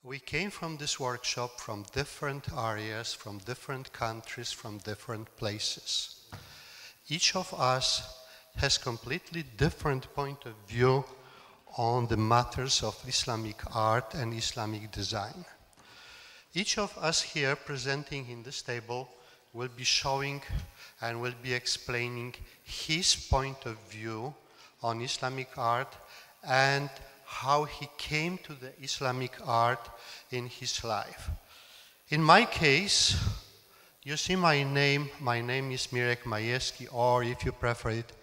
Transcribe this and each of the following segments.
We came from this workshop from different areas, from different countries, from different places. Each of us has completely different point of view on the matters of Islamic art and Islamic design. Each of us here presenting in this table will be showing and will be explaining his point of view on Islamic art and how he came to the Islamic art in his life. In my case, you see my name is Mirek Majewski, or if you prefer it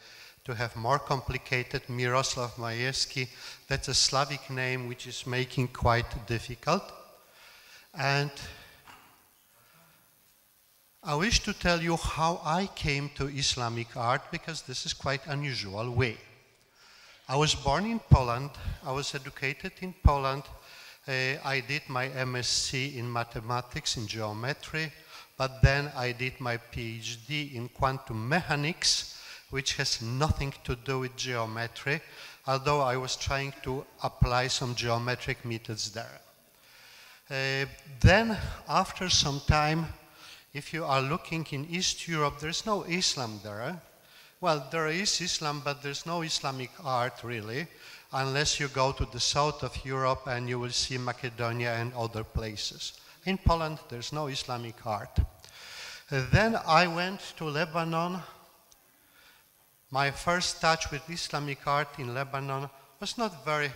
to have more complicated, Miroslav Majewski. That's a Slavic name which is making quite difficult. And I wish to tell you how I came to Islamic art, because this is quite unusual way. I was born in Poland, I was educated in Poland, I did my MSc in mathematics, in geometry, but then I did my PhD in quantum mechanics, which has nothing to do with geometry, although I was trying to apply some geometric methods there. Then, after some time, if you are looking in East Europe, there's no Islam there. Well, there is Islam, but there's no Islamic art, really, unless you go to the south of Europe and you will see Macedonia and other places. In Poland, there's no Islamic art. Then I went to Lebanon. My first touch with Islamic art in Lebanon was not very,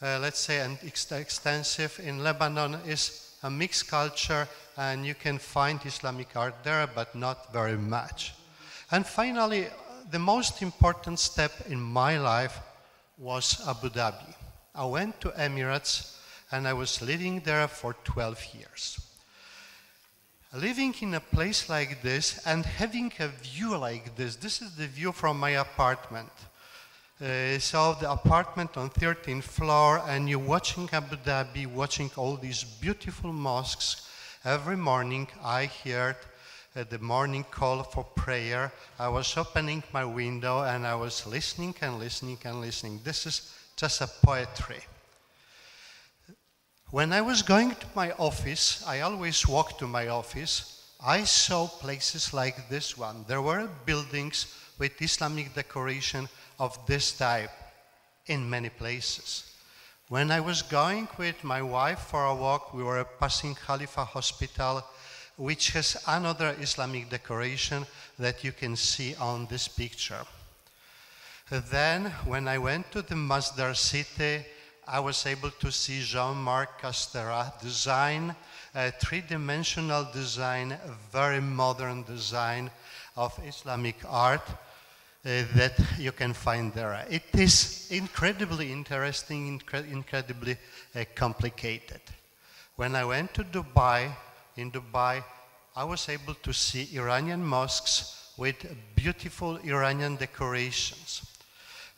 let's say, extensive. In Lebanon is a mixed culture, and you can find Islamic art there, but not very much. And finally, the most important step in my life was Abu Dhabi. I went to Emirates, and I was living there for 12 years. Living in a place like this and having a view like this is the view from my apartment. So the apartment on 13th floor, and you're watching Abu Dhabi, watching all these beautiful mosques. Every morning I heard the morning call for prayer. I was opening my window and I was listening and listening and listening. This is just a poetry. When I was going to my office, I always walked to my office, I saw places like this one. There were buildings with Islamic decoration of this type in many places. When I was going with my wife for a walk, we were passing Khalifa Hospital, which has another Islamic decoration that you can see on this picture. Then, when I went to the Masdar city, I was able to see Jean-Marc Casterat design, a three-dimensional design, a very modern design of Islamic art that you can find there. It is incredibly interesting, incredibly complicated. When I went to Dubai, in Dubai, I was able to see Iranian mosques with beautiful Iranian decorations.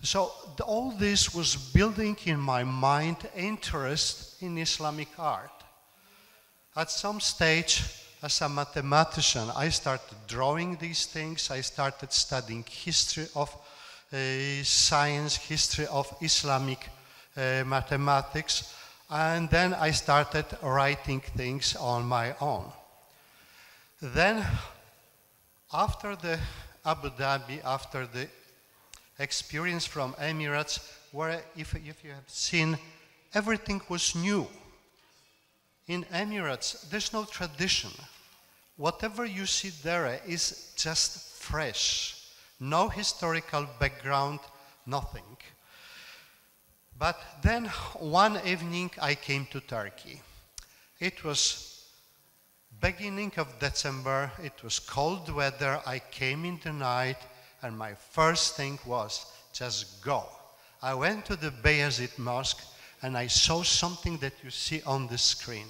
So all this was building in my mind interest in Islamic art. At some stage, as a mathematician, I started drawing these things. I started studying history of science, history of Islamic mathematics, and then I started writing things on my own. Then, after the Abu Dhabi, after the experience from Emirates, where if you have seen, everything was new. In Emirates, there's no tradition. Whatever you see there is just fresh. No historical background, nothing. But then one evening I came to Turkey. It was beginning of December, it was cold weather, I came in the night, and my first thing was, just go. I went to the Bayezid Mosque and I saw something that you see on the screen.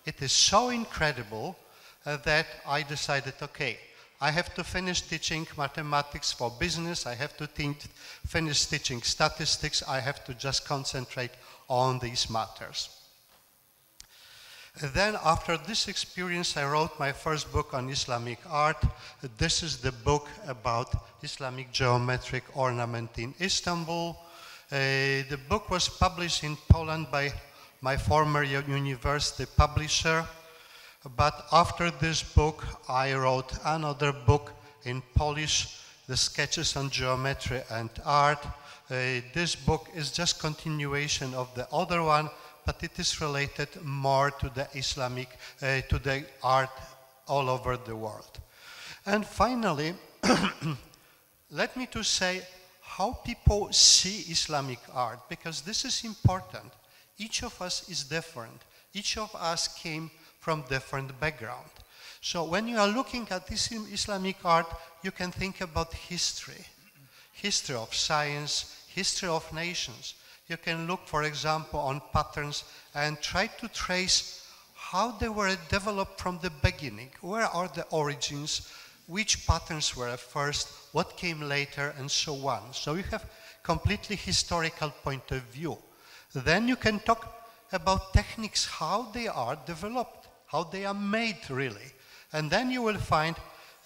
It is so incredible that I decided, okay, I have to finish teaching mathematics for business, I have to finish teaching statistics, I have to just concentrate on these matters. Then after this experience, I wrote my first book on Islamic art. This is the book about Islamic geometric ornament in Istanbul. The book was published in Poland by my former university publisher. But after this book, I wrote another book in Polish, The Sketches on Geometry and Art. This book is just continuation of the other one, but it is related more to the Islamic, to the art all over the world. And finally, let me to say how people see Islamic art, because this is important. Each of us is different. Each of us came from different background. So when you are looking at this Islamic art, you can think about history of science, history of nations. You can look, for example, on patterns and try to trace how they were developed from the beginning. Where are the origins? Which patterns were first? What came later? And so on. So you have completely historical point of view. Then you can talk about techniques, how they are developed, how they are made really. And then you will find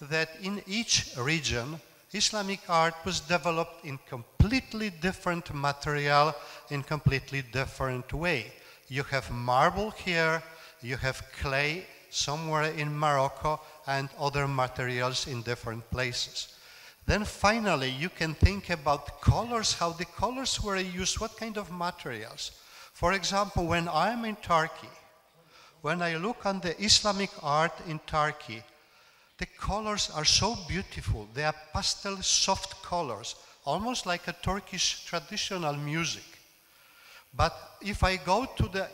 that in each region, Islamic art was developed in completely different material, in completely different way. You have marble here, you have clay somewhere in Morocco, and other materials in different places. Then finally, you can think about colors, how the colors were used, what kind of materials. For example, when I'm in Turkey, when I look on the Islamic art in Turkey, the colors are so beautiful. They are pastel, soft colors, almost like a Turkish traditional music. But if I go to the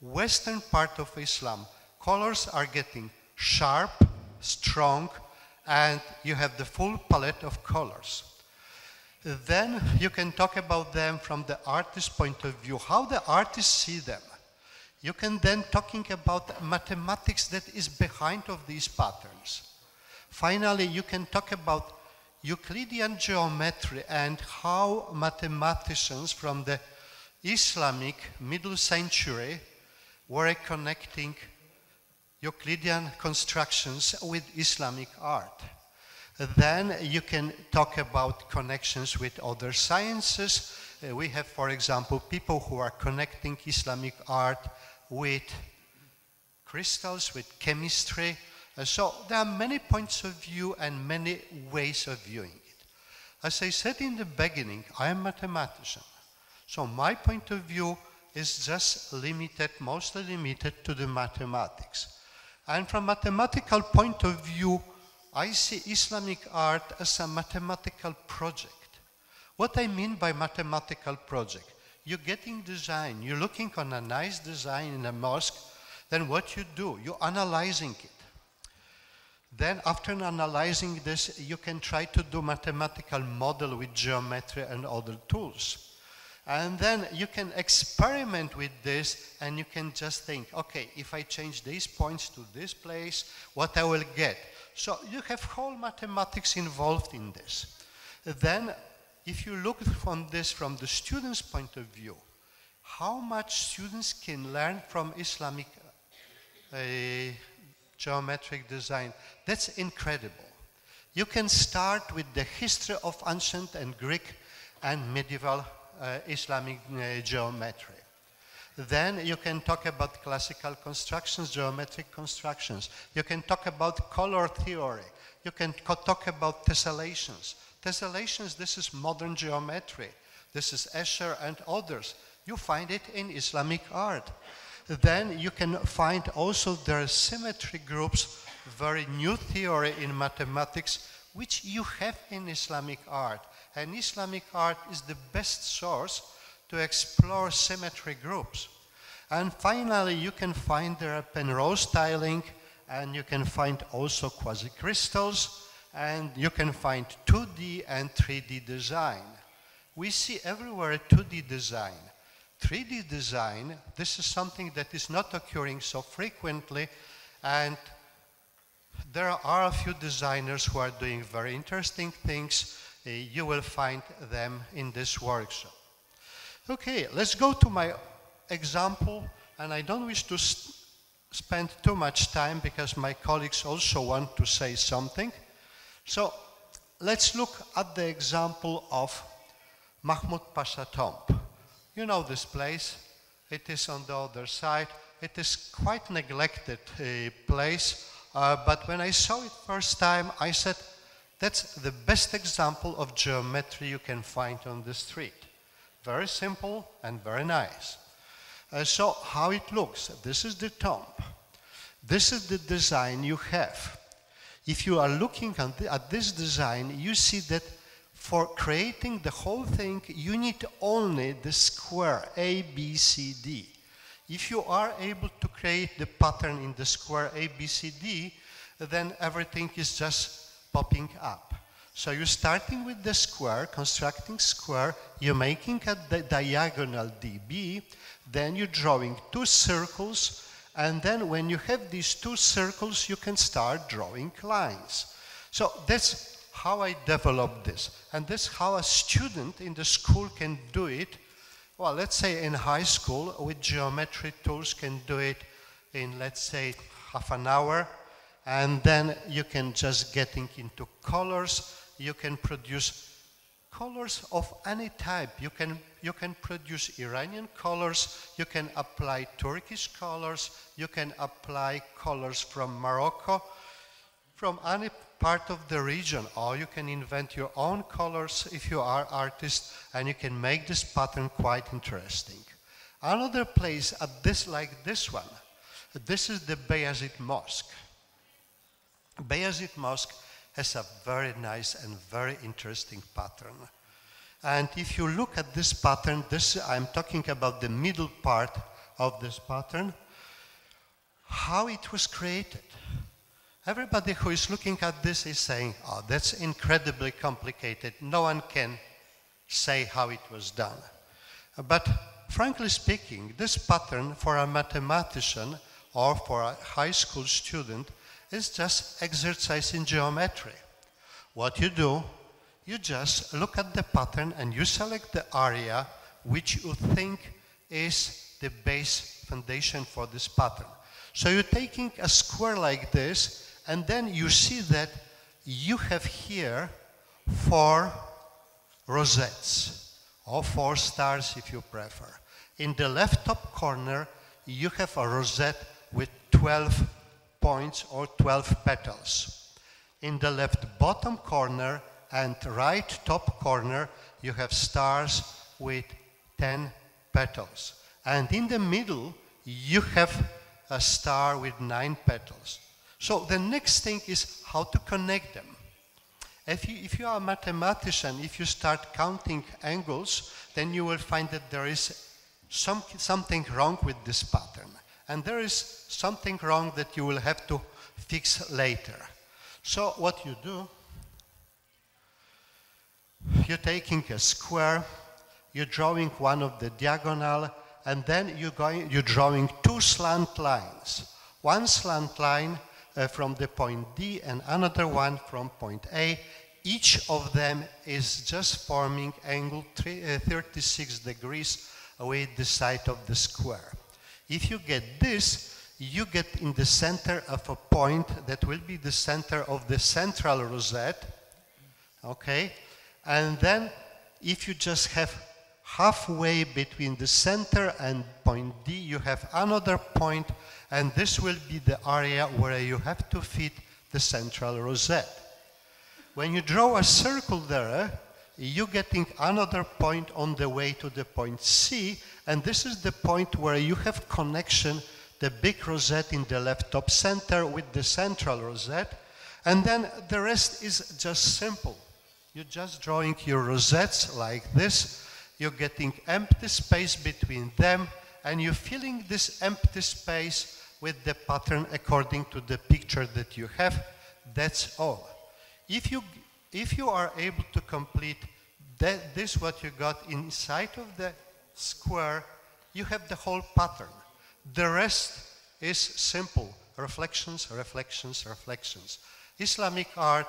western part of Islam, colors are getting sharp, strong, and you have the full palette of colors. Then you can talk about them from the artist's point of view, how the artists see them. You can then talking about mathematics that is behind of these patterns. Finally, you can talk about Euclidean geometry and how mathematicians from the Islamic middle century were connecting Euclidean constructions with Islamic art. Then you can talk about connections with other sciences. We have, for example, people who are connecting Islamic art with crystals, with chemistry. So there are many points of view and many ways of viewing it. As I said in the beginning, I am a mathematician. So my point of view is just limited, mostly limited to the mathematics. And from mathematical point of view, I see Islamic art as a mathematical project. What I mean by mathematical project, you're getting design, you're looking on a nice design in a mosque, then what you do, you're analyzing it. Then after analyzing this, you can try to do mathematical model with geometry and other tools. And then you can experiment with this and you can just think, okay, if I change these points to this place, what I will get. So you have whole mathematics involved in this. Then if you look from this from the student's point of view, how much students can learn from Islamic geometric design, that's incredible. You can start with the history of ancient and Greek and medieval Islamic geometry. Then you can talk about classical constructions, geometric constructions. You can talk about color theory. You can talk about tessellations. Tessellations, this is modern geometry. This is Escher and others. You find it in Islamic art. Then you can find also there are symmetry groups, very new theory in mathematics, which you have in Islamic art. And Islamic art is the best source to explore symmetry groups. And finally, you can find there Penrose tiling, and you can find also quasi-crystals, and you can find 2D and 3D design. We see everywhere 2D design. 3D design, this is something that is not occurring so frequently, and there are a few designers who are doing very interesting things. You will find them in this workshop. Okay, let's go to my example, and I don't wish to spend too much time because my colleagues also want to say something. So let's look at the example of Mahmud Pasha tomb. You know this place. it is on the other side. It is quite neglected place, but when I saw it first time, I said, that's the best example of geometry you can find on the street. Very simple and very nice. So how it looks, this is the tomb. This is the design you have. If you are looking at this design, you see that for creating the whole thing, you need only the square A, B, C, D. If you are able to create the pattern in the square A, B, C, D, then everything is just popping up. So you're starting with the square, constructing square, you're making a diagonal DB, then you're drawing two circles, and then when you have these two circles, you can start drawing lines. So that's how I developed this. And that's how a student in the school can do it. Well, let's say in high school, with geometry tools can do it in, let's say, half an hour. And then you can just getting into colors. You can produce colors of any type. You can produce Iranian colors. You can apply Turkish colors. You can apply colors from Morocco, from any part of the region, or you can invent your own colors if you are artist, and you can make this pattern quite interesting. Another place at this, like this one, this is the Bayazid Mosque. Bayazid Mosque has a very nice and very interesting pattern. And if you look at this pattern, I'm talking about the middle part of this pattern, how it was created. Everybody who is looking at this is saying, oh, that's incredibly complicated. No one can say how it was done. But frankly speaking, this pattern for a mathematician or for a high school student is just exercise in geometry. What you do, you just look at the pattern and you select the area which you think is the base foundation for this pattern. So you're taking a square like this, and then you see that you have here 4 rosettes, or 4 stars if you prefer. In the left top corner, you have a rosette with 12 points or 12 petals. In the left bottom corner and right top corner, you have stars with 10 petals. And in the middle, you have a star with 9 petals. So the next thing is how to connect them. If you are a mathematician, if you start counting angles, then you will find that there is something wrong with this pattern. And there is something wrong that you will have to fix later. So what you do, you're taking a square, you're drawing one of the diagonal, and then you're drawing 2 slant lines. One slant line from the point D and another one from point A. Each of them is just forming angle 36 degrees with the side of the square. If you get this, you get in the center of a point that will be the center of the central rosette, okay? And then if you just have halfway between the center and point D, you have another point, and this will be the area where you have to fit the central rosette. When you draw a circle there, you're getting another point on the way to the point C, and this is the point where you have connection, the big rosette in the left top center with the central rosette, and then the rest is just simple. You're just drawing your rosettes like this. You're getting empty space between them, and you're filling this empty space with the pattern according to the picture that you have. That's all. If you are able to complete this what you got inside of the square, you have the whole pattern. The rest is simple. Reflections, reflections, reflections. Islamic art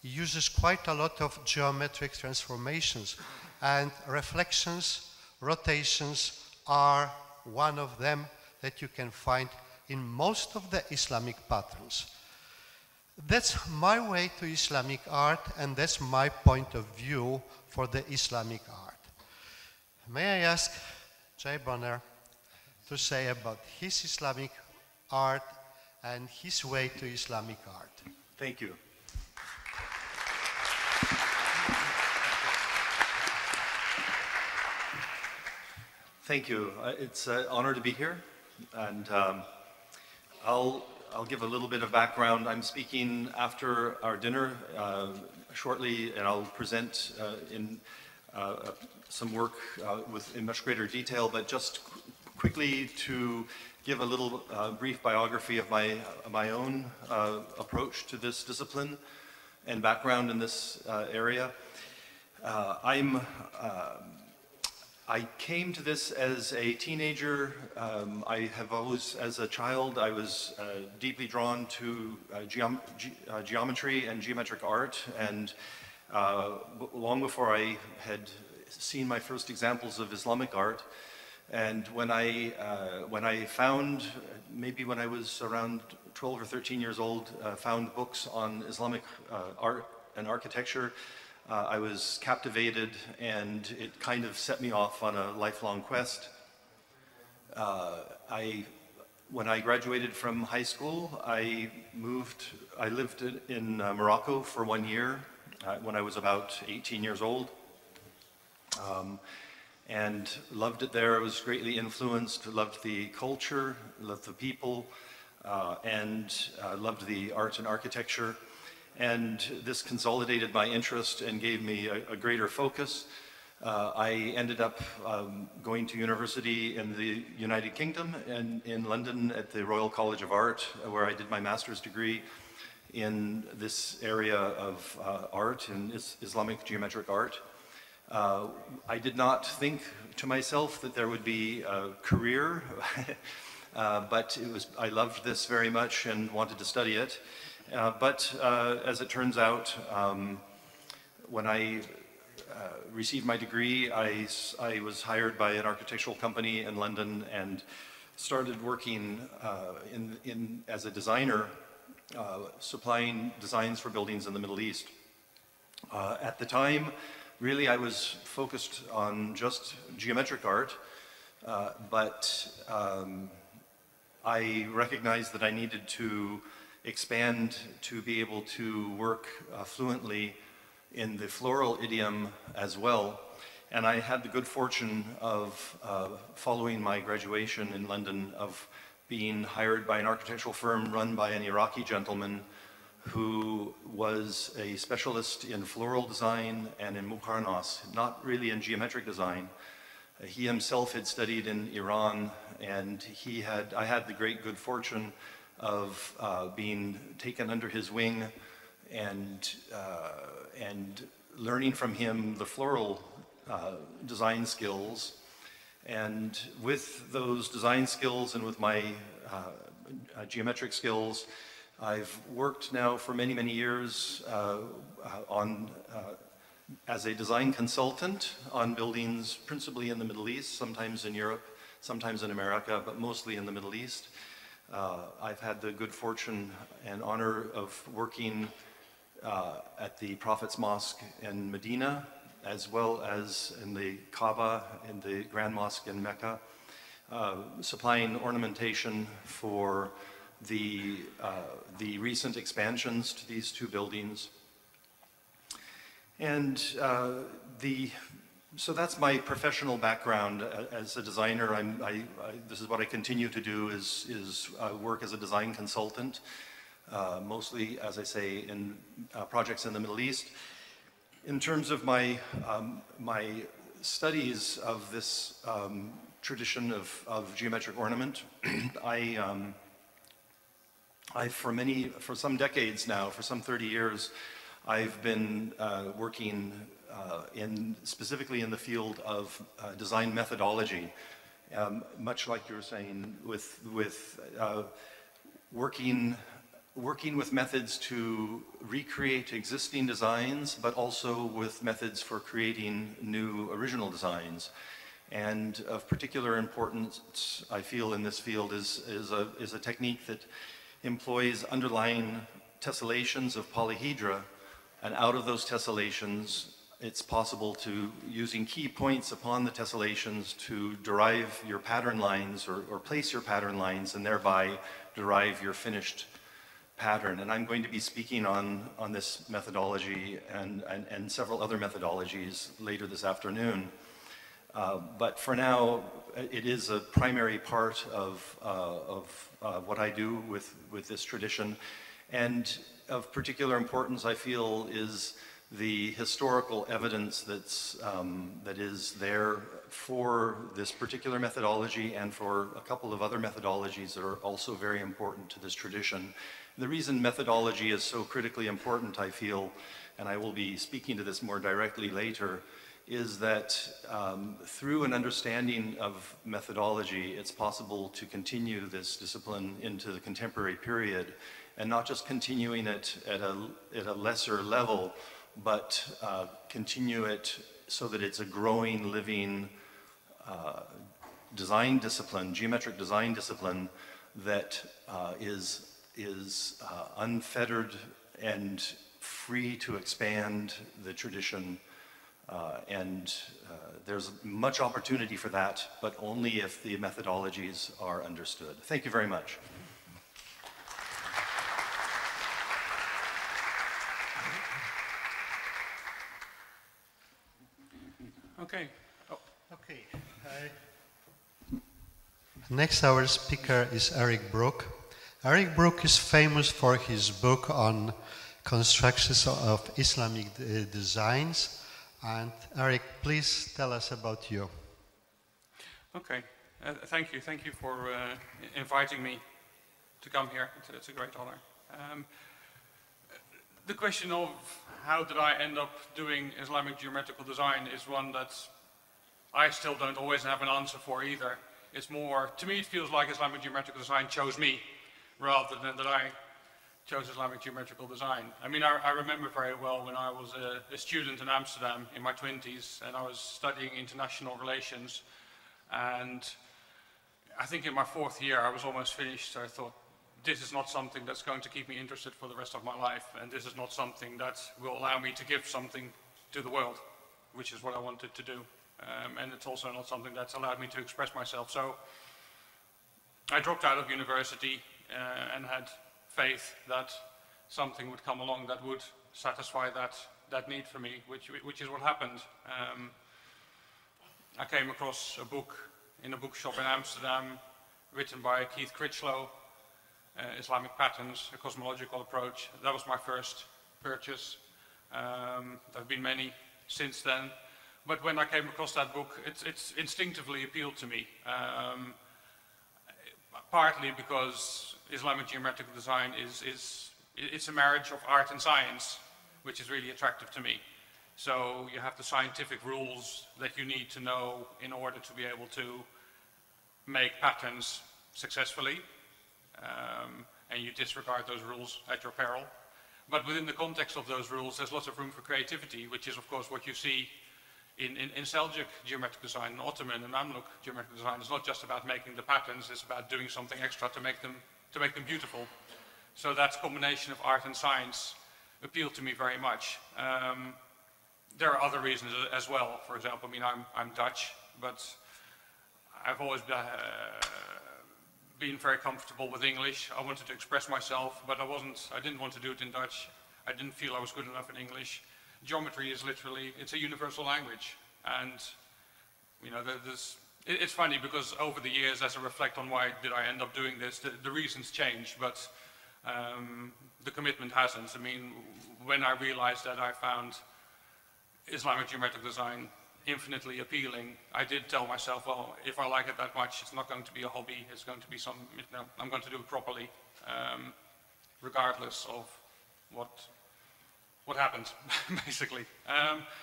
uses quite a lot of geometric transformations, and reflections, rotations are one of them that you can find in most of the Islamic patterns. That's my way to Islamic art, and that's my point of view for the Islamic art. May I ask Jay Bonner, to say about his Islamic art and his way to Islamic art. Thank you. Thank you. It's an honor to be here, and I'll give a little bit of background. I'm speaking after our dinner shortly, and I'll present in some work in much greater detail, but just quickly to give a little brief biography of my own approach to this discipline and background in this area. I came to this as a teenager. I have always, as a child, I was deeply drawn to geometry and geometric art, and long before I had seen my first examples of Islamic art. And when I found, maybe when I was around 12 or 13 years old, found books on Islamic art and architecture, I was captivated, and it kind of set me off on a lifelong quest. When I graduated from high school, I lived in Morocco for 1 year when I was about 18 years old, and loved it there. I was greatly influenced, loved the culture, loved the people, and loved the art and architecture. And this consolidated my interest and gave me a greater focus. I ended up going to university in the United Kingdom and in London at the Royal College of Art, where I did my master's degree in this area of art, in Islamic geometric art. I did not think to myself that there would be a career, but I loved this very much and wanted to study it. But as it turns out, when I received my degree, I was hired by an architectural company in London and started working as a designer, supplying designs for buildings in the Middle East. At the time, really I was focused on just geometric art, but I recognized that I needed to expand to be able to work fluently in the floral idiom as well. And I had the good fortune of following my graduation in London, of being hired by an architectural firm run by an Iraqi gentleman who was a specialist in floral design and in muqarnas, not really in geometric design. He himself had studied in Iran, and I had the great good fortune of being taken under his wing and learning from him the floral design skills. And with those design skills and with my geometric skills, I've worked now for many, many years as a design consultant on buildings principally in the Middle East, sometimes in Europe, sometimes in America, but mostly in the Middle East. I've had the good fortune and honor of working at the Prophet's Mosque in Medina, as well as in the Kaaba, in the Grand Mosque in Mecca, supplying ornamentation for the recent expansions to these two buildings. And so that's my professional background as a designer. This is what I continue to do, is work as a design consultant, mostly, as I say, in projects in the Middle East. In terms of my studies of this tradition of geometric ornament, for some decades now, for some 30 years, I've been working specifically in the field of design methodology, much like you were saying, with working with methods to recreate existing designs, but also with methods for creating new original designs. And of particular importance, I feel, in this field is a technique that employs underlying tessellations of polyhedra, and out of those tessellations, it's possible to, using key points upon the tessellations, to derive your pattern lines or place your pattern lines and thereby derive your finished pattern. And I'm going to be speaking on this methodology and several other methodologies later this afternoon. But for now, it is a primary part of what I do with this tradition. And of particular importance, I feel, is the historical evidence that is there for this particular methodology and for a couple of other methodologies that are also very important to this tradition. The reason methodology is so critically important, I feel, and I will be speaking to this more directly later, is that through an understanding of methodology, it's possible to continue this discipline into the contemporary period, and not just continuing it at a lesser level, but continue it so that it's a growing, living design discipline, geometric design discipline that is unfettered and free to expand the tradition. There's much opportunity for that, but only if the methodologies are understood. Thank you very much. Okay. Oh. Okay. Next, our speaker is Eric Brook. Eric Brook is famous for his book on constructions of Islamic designs. And Eric, please tell us about you. Okay. Thank you. Thank you for inviting me to come here. It's a great honor. The question of how did I end up doing Islamic geometrical design is one that I still don't always have an answer for either. It's more, to me it feels like Islamic geometrical design chose me rather than that I chose Islamic geometrical design. I mean, I remember very well when I was a student in Amsterdam in my 20s and I was studying international relations, and I think in my 4th year I was almost finished, so I thought, this is not something that's going to keep me interested for the rest of my life, and this is not something that will allow me to give something to the world, which is what I wanted to do. And it's also not something that's allowed me to express myself. So I dropped out of university and had faith that something would come along that would satisfy that need for me, which is what happened. I came across a book in a bookshop in Amsterdam written by Keith Critchlow, Islamic Patterns, a cosmological approach. That was my first purchase. There have been many since then. But when I came across that book, it's instinctively appealed to me. Partly because Islamic geometrical design it's a marriage of art and science, which is really attractive to me. So you have the scientific rules that you need to know in order to be able to make patterns successfully. And you disregard those rules at your peril. But within the context of those rules, there's lots of room for creativity, which is of course what you see in Seljuk geometric design, Ottoman and Mamluk geometric design. It's not just about making the patterns, it's about doing something extra to make them beautiful. So that combination of art and science appealed to me very much. There are other reasons as well. For example, I mean, I'm Dutch, but I've always been very comfortable with English. I wanted to express myself, but I didn't want to do it in Dutch. I didn't feel I was good enough in English. Geometry is literally, it's a universal language. And, you know, it's funny because over the years, as I reflect on why did I end up doing this, the reasons change, but the commitment hasn't. I mean, when I realized that I found Islamic geometric design infinitely appealing, I did tell myself, well, if I like it that much, it's not going to be a hobby, it's going to be I'm going to do it properly, regardless of what happens, basically.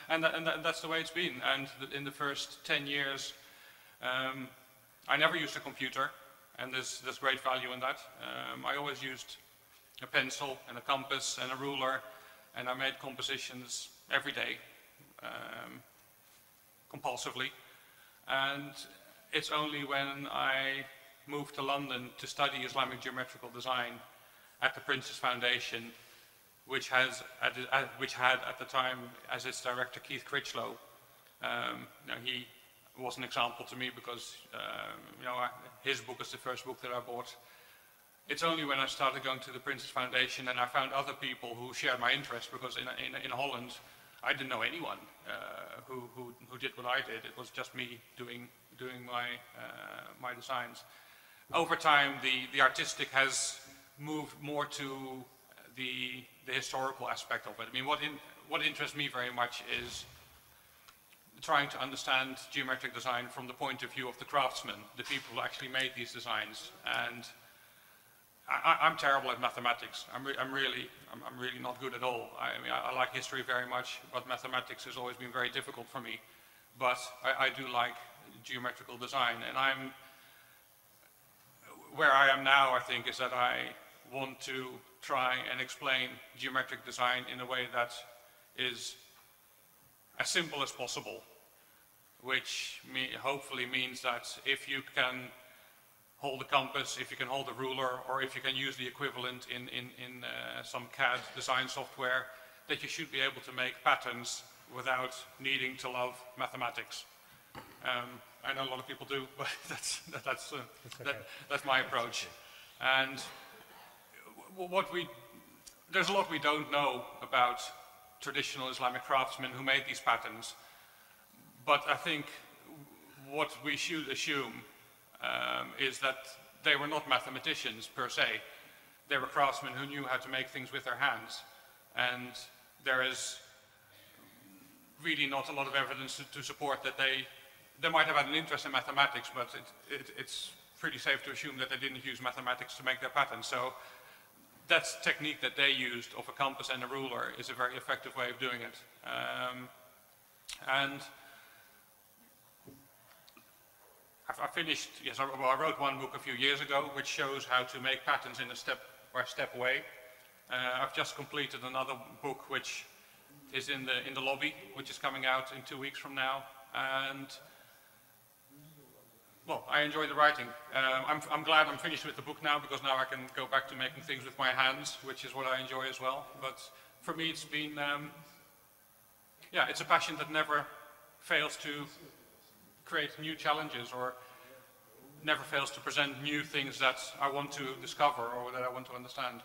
And that's the way it's been. And in the first 10 years, I never used a computer, and there's great value in that. I always used a pencil and a compass and a ruler, and I made compositions every day, compulsively. And it's only when I moved to London to study Islamic geometrical design at the Prince's Foundation which had at the time as its director Keith Critchlow. Now he was an example to me because his book is the first book that I bought. It's only when I started going to the Prince's Foundation and I found other people who shared my interest, because in Holland I didn't know anyone who did what I did. It was just me doing my designs. Over time, the artistic has moved more to the historical aspect of it. I mean, what interests me very much is trying to understand geometric design from the point of view of the craftsmen, the people who actually made these designs. And I'm terrible at mathematics. I'm really not good at all. I mean, I like history very much, but mathematics has always been very difficult for me. But I do like geometrical design, and where I am now, I think, is that I want to try and explain geometric design in a way that is as simple as possible, which hopefully means that if you can hold a compass, if you can hold a ruler, or if you can use the equivalent in some CAD design software, that you should be able to make patterns without needing to love mathematics. I know a lot of people do, but that's my approach. And there's a lot we don't know about traditional Islamic craftsmen who made these patterns, but I think what we should assume is that they were not mathematicians per se. They were craftsmen who knew how to make things with their hands. And there is really not a lot of evidence to support that they might have had an interest in mathematics, but it's pretty safe to assume that they didn't use mathematics to make their patterns. So that technique that they used of a compass and a ruler is a very effective way of doing it. And I finished, yes, I wrote one book a few years ago which shows how to make patterns in a step-by-step way. I've just completed another book which is in the lobby, which is coming out in 2 weeks from now. And well, I enjoy the writing. I'm glad I'm finished with the book now, because now I can go back to making things with my hands, which is what I enjoy as well. But for me, it's been, yeah, it's a passion that never fails to create new challenges, or never fails to present new things that I want to discover or that I want to understand.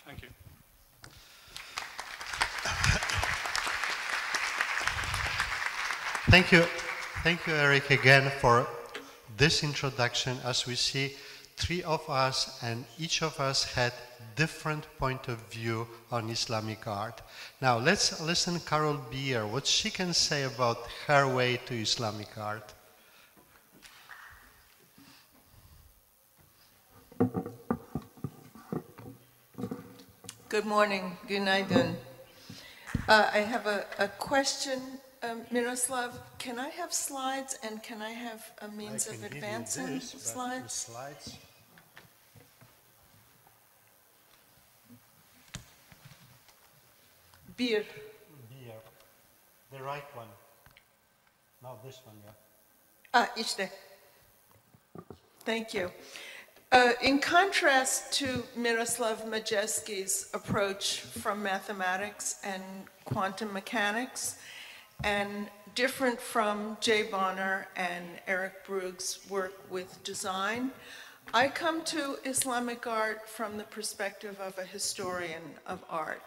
Thank you. Thank you, Eric, again for this introduction. As we see, three of us, and each of us had different point of view on Islamic art. Now let's listen to Carol Beer, what she can say about her way to Islamic art. Good morning, günaydın. I have a question. Miroslav, can I have slides, and can I have a means of advancing slides? Beer. The right one. No, this one, yeah. İşte. Thank you. In contrast to Miroslav Majeski's approach from mathematics and quantum mechanics, and different from Jay Bonner and Eric Brug's work with design, I come to Islamic art from the perspective of a historian of art,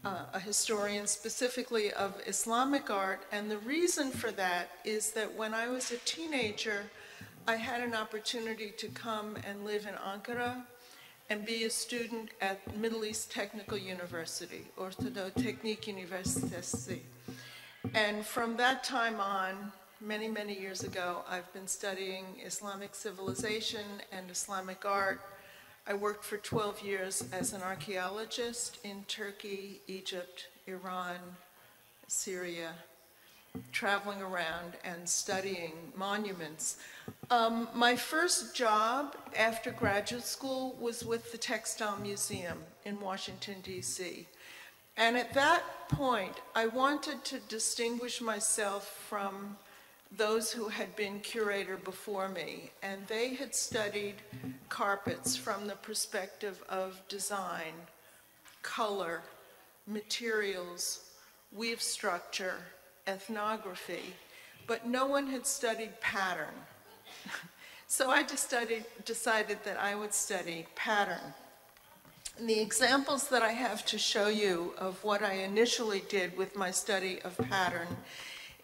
a historian specifically of Islamic art, and the reason for that is that when I was a teenager, I had an opportunity to come and live in Ankara and be a student at Middle East Technical University, Orta Teknik Üniversitesi. And from that time on, many, many years ago, I've been studying Islamic civilization and Islamic art. I worked for 12 years as an archaeologist in Turkey, Egypt, Iran, Syria, traveling around and studying monuments. My first job after graduate school was with the Textile Museum in Washington, D.C. And at that point, I wanted to distinguish myself from those who had been curator before me, and they had studied carpets from the perspective of design, color, materials, weave structure, ethnography, but no one had studied pattern. So I just decided that I would study pattern. And the examples that I have to show you of what I initially did with my study of pattern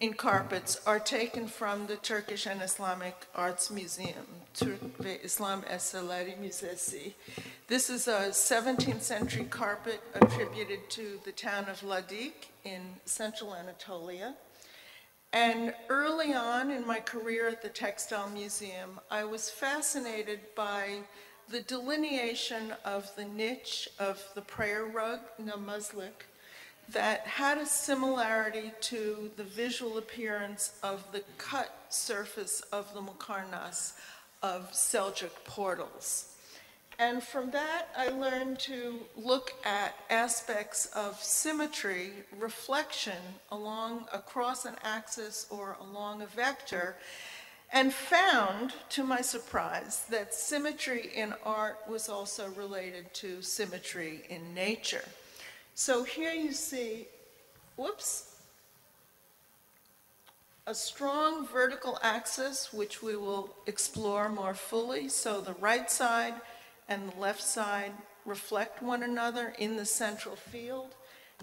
in carpets are taken from the Turkish and Islamic Arts Museum, Türk ve İslam Eserleri Müzesi. This is a 17th century carpet attributed to the town of Ladik in central Anatolia. And early on in my career at the Textile Museum, I was fascinated by the delineation of the niche of the prayer rug, namazlik, that had a similarity to the visual appearance of the cut surface of the Mukarnas of Seljuk portals. And from that, I learned to look at aspects of symmetry, reflection across an axis or along a vector, and found, to my surprise, that symmetry in art was also related to symmetry in nature. So here you see, a strong vertical axis, which we will explore more fully. So the right side and the left side reflect one another in the central field,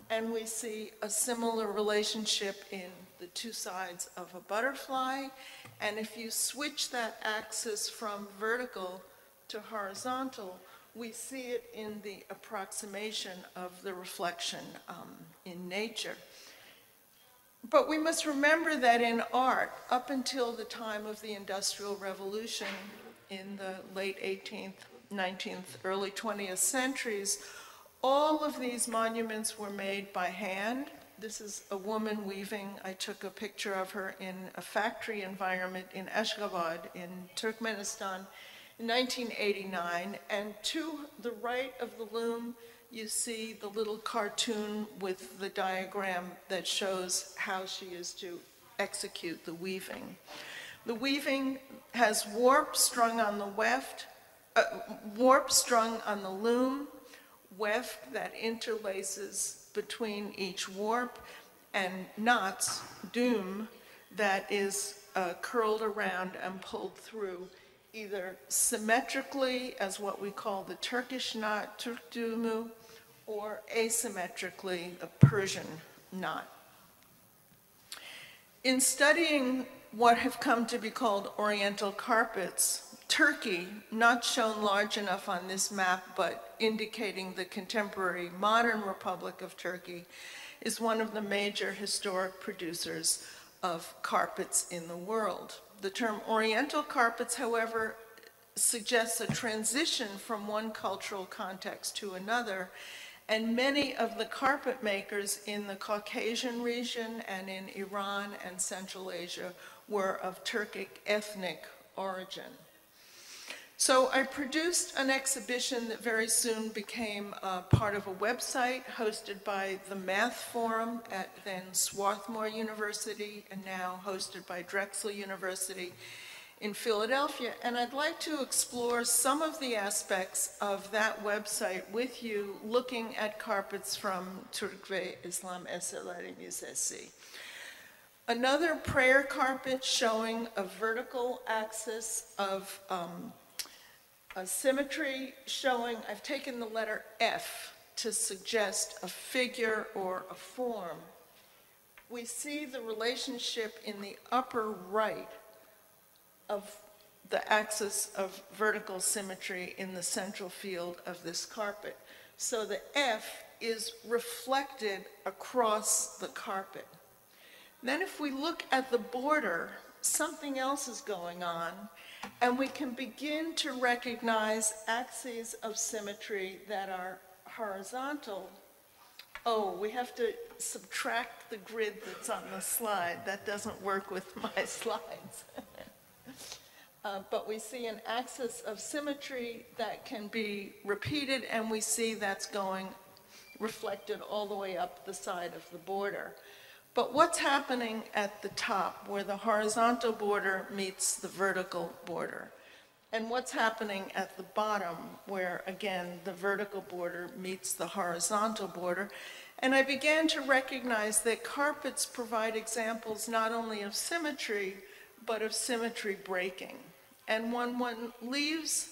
and we see a similar relationship in the two sides of a butterfly. And if you switch that axis from vertical to horizontal, we see it in the approximation of the reflection in nature. But we must remember that in art, up until the time of the Industrial Revolution in the late 18th, 19th, early 20th centuries, all of these monuments were made by hand. This is a woman weaving. I took a picture of her in a factory environment in Ashgabat in Turkmenistan in 1989. And to the right of the loom, you see the little cartoon with the diagram that shows how she is to execute the weaving. The weaving has warp strung on the warp strung on the loom, weft that interlaces between each warp, and knots, doom, that is curled around and pulled through, either symmetrically as what we call the Turkish knot, Türk düğümü, or asymmetrically, the Persian knot. In studying what have come to be called Oriental carpets, Turkey, not shown large enough on this map, but indicating the contemporary modern Republic of Turkey, is one of the major historic producers of carpets in the world. The term Oriental carpets, however, suggests a transition from one cultural context to another, and many of the carpet makers in the Caucasian region and in Iran and Central Asia were of Turkic ethnic origin. So I produced an exhibition that very soon became part of a website hosted by the Math Forum at then Swarthmore University and now hosted by Drexel University in Philadelphia. And I'd like to explore some of the aspects of that website with you, looking at carpets from Türk ve İslam Eserleri Müzesi. Another prayer carpet showing a vertical axis of a symmetry showing, I've taken the letter F to suggest a figure or a form. We see the relationship in the upper right of the axis of vertical symmetry in the central field of this carpet. So the F is reflected across the carpet. Then if we look at the border, something else is going on, and we can begin to recognize axes of symmetry that are horizontal. Oh, we have to subtract the grid that's on the slide. That doesn't work with my slides. But we see an axis of symmetry that can be repeated, and we see that's going reflected all the way up the side of the border. But what's happening at the top, where the horizontal border meets the vertical border? and what's happening at the bottom, where again the vertical border meets the horizontal border. And I began to recognize that carpets provide examples not only of symmetry, but of symmetry breaking. And when one leaves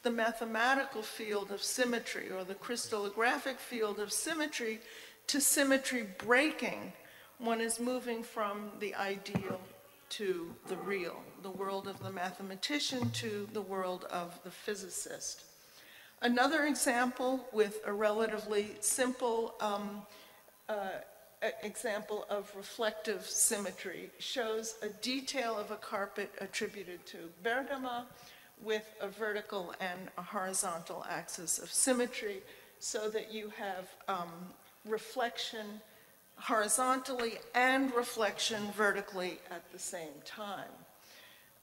the mathematical field of symmetry or the crystallographic field of symmetry to symmetry breaking, one is moving from the ideal to the real, the world of the mathematician to the world of the physicist. Another example with a relatively simple example of reflective symmetry shows a detail of a carpet attributed to Bergamo with a vertical and a horizontal axis of symmetry, so that you have reflection horizontally and reflection vertically at the same time.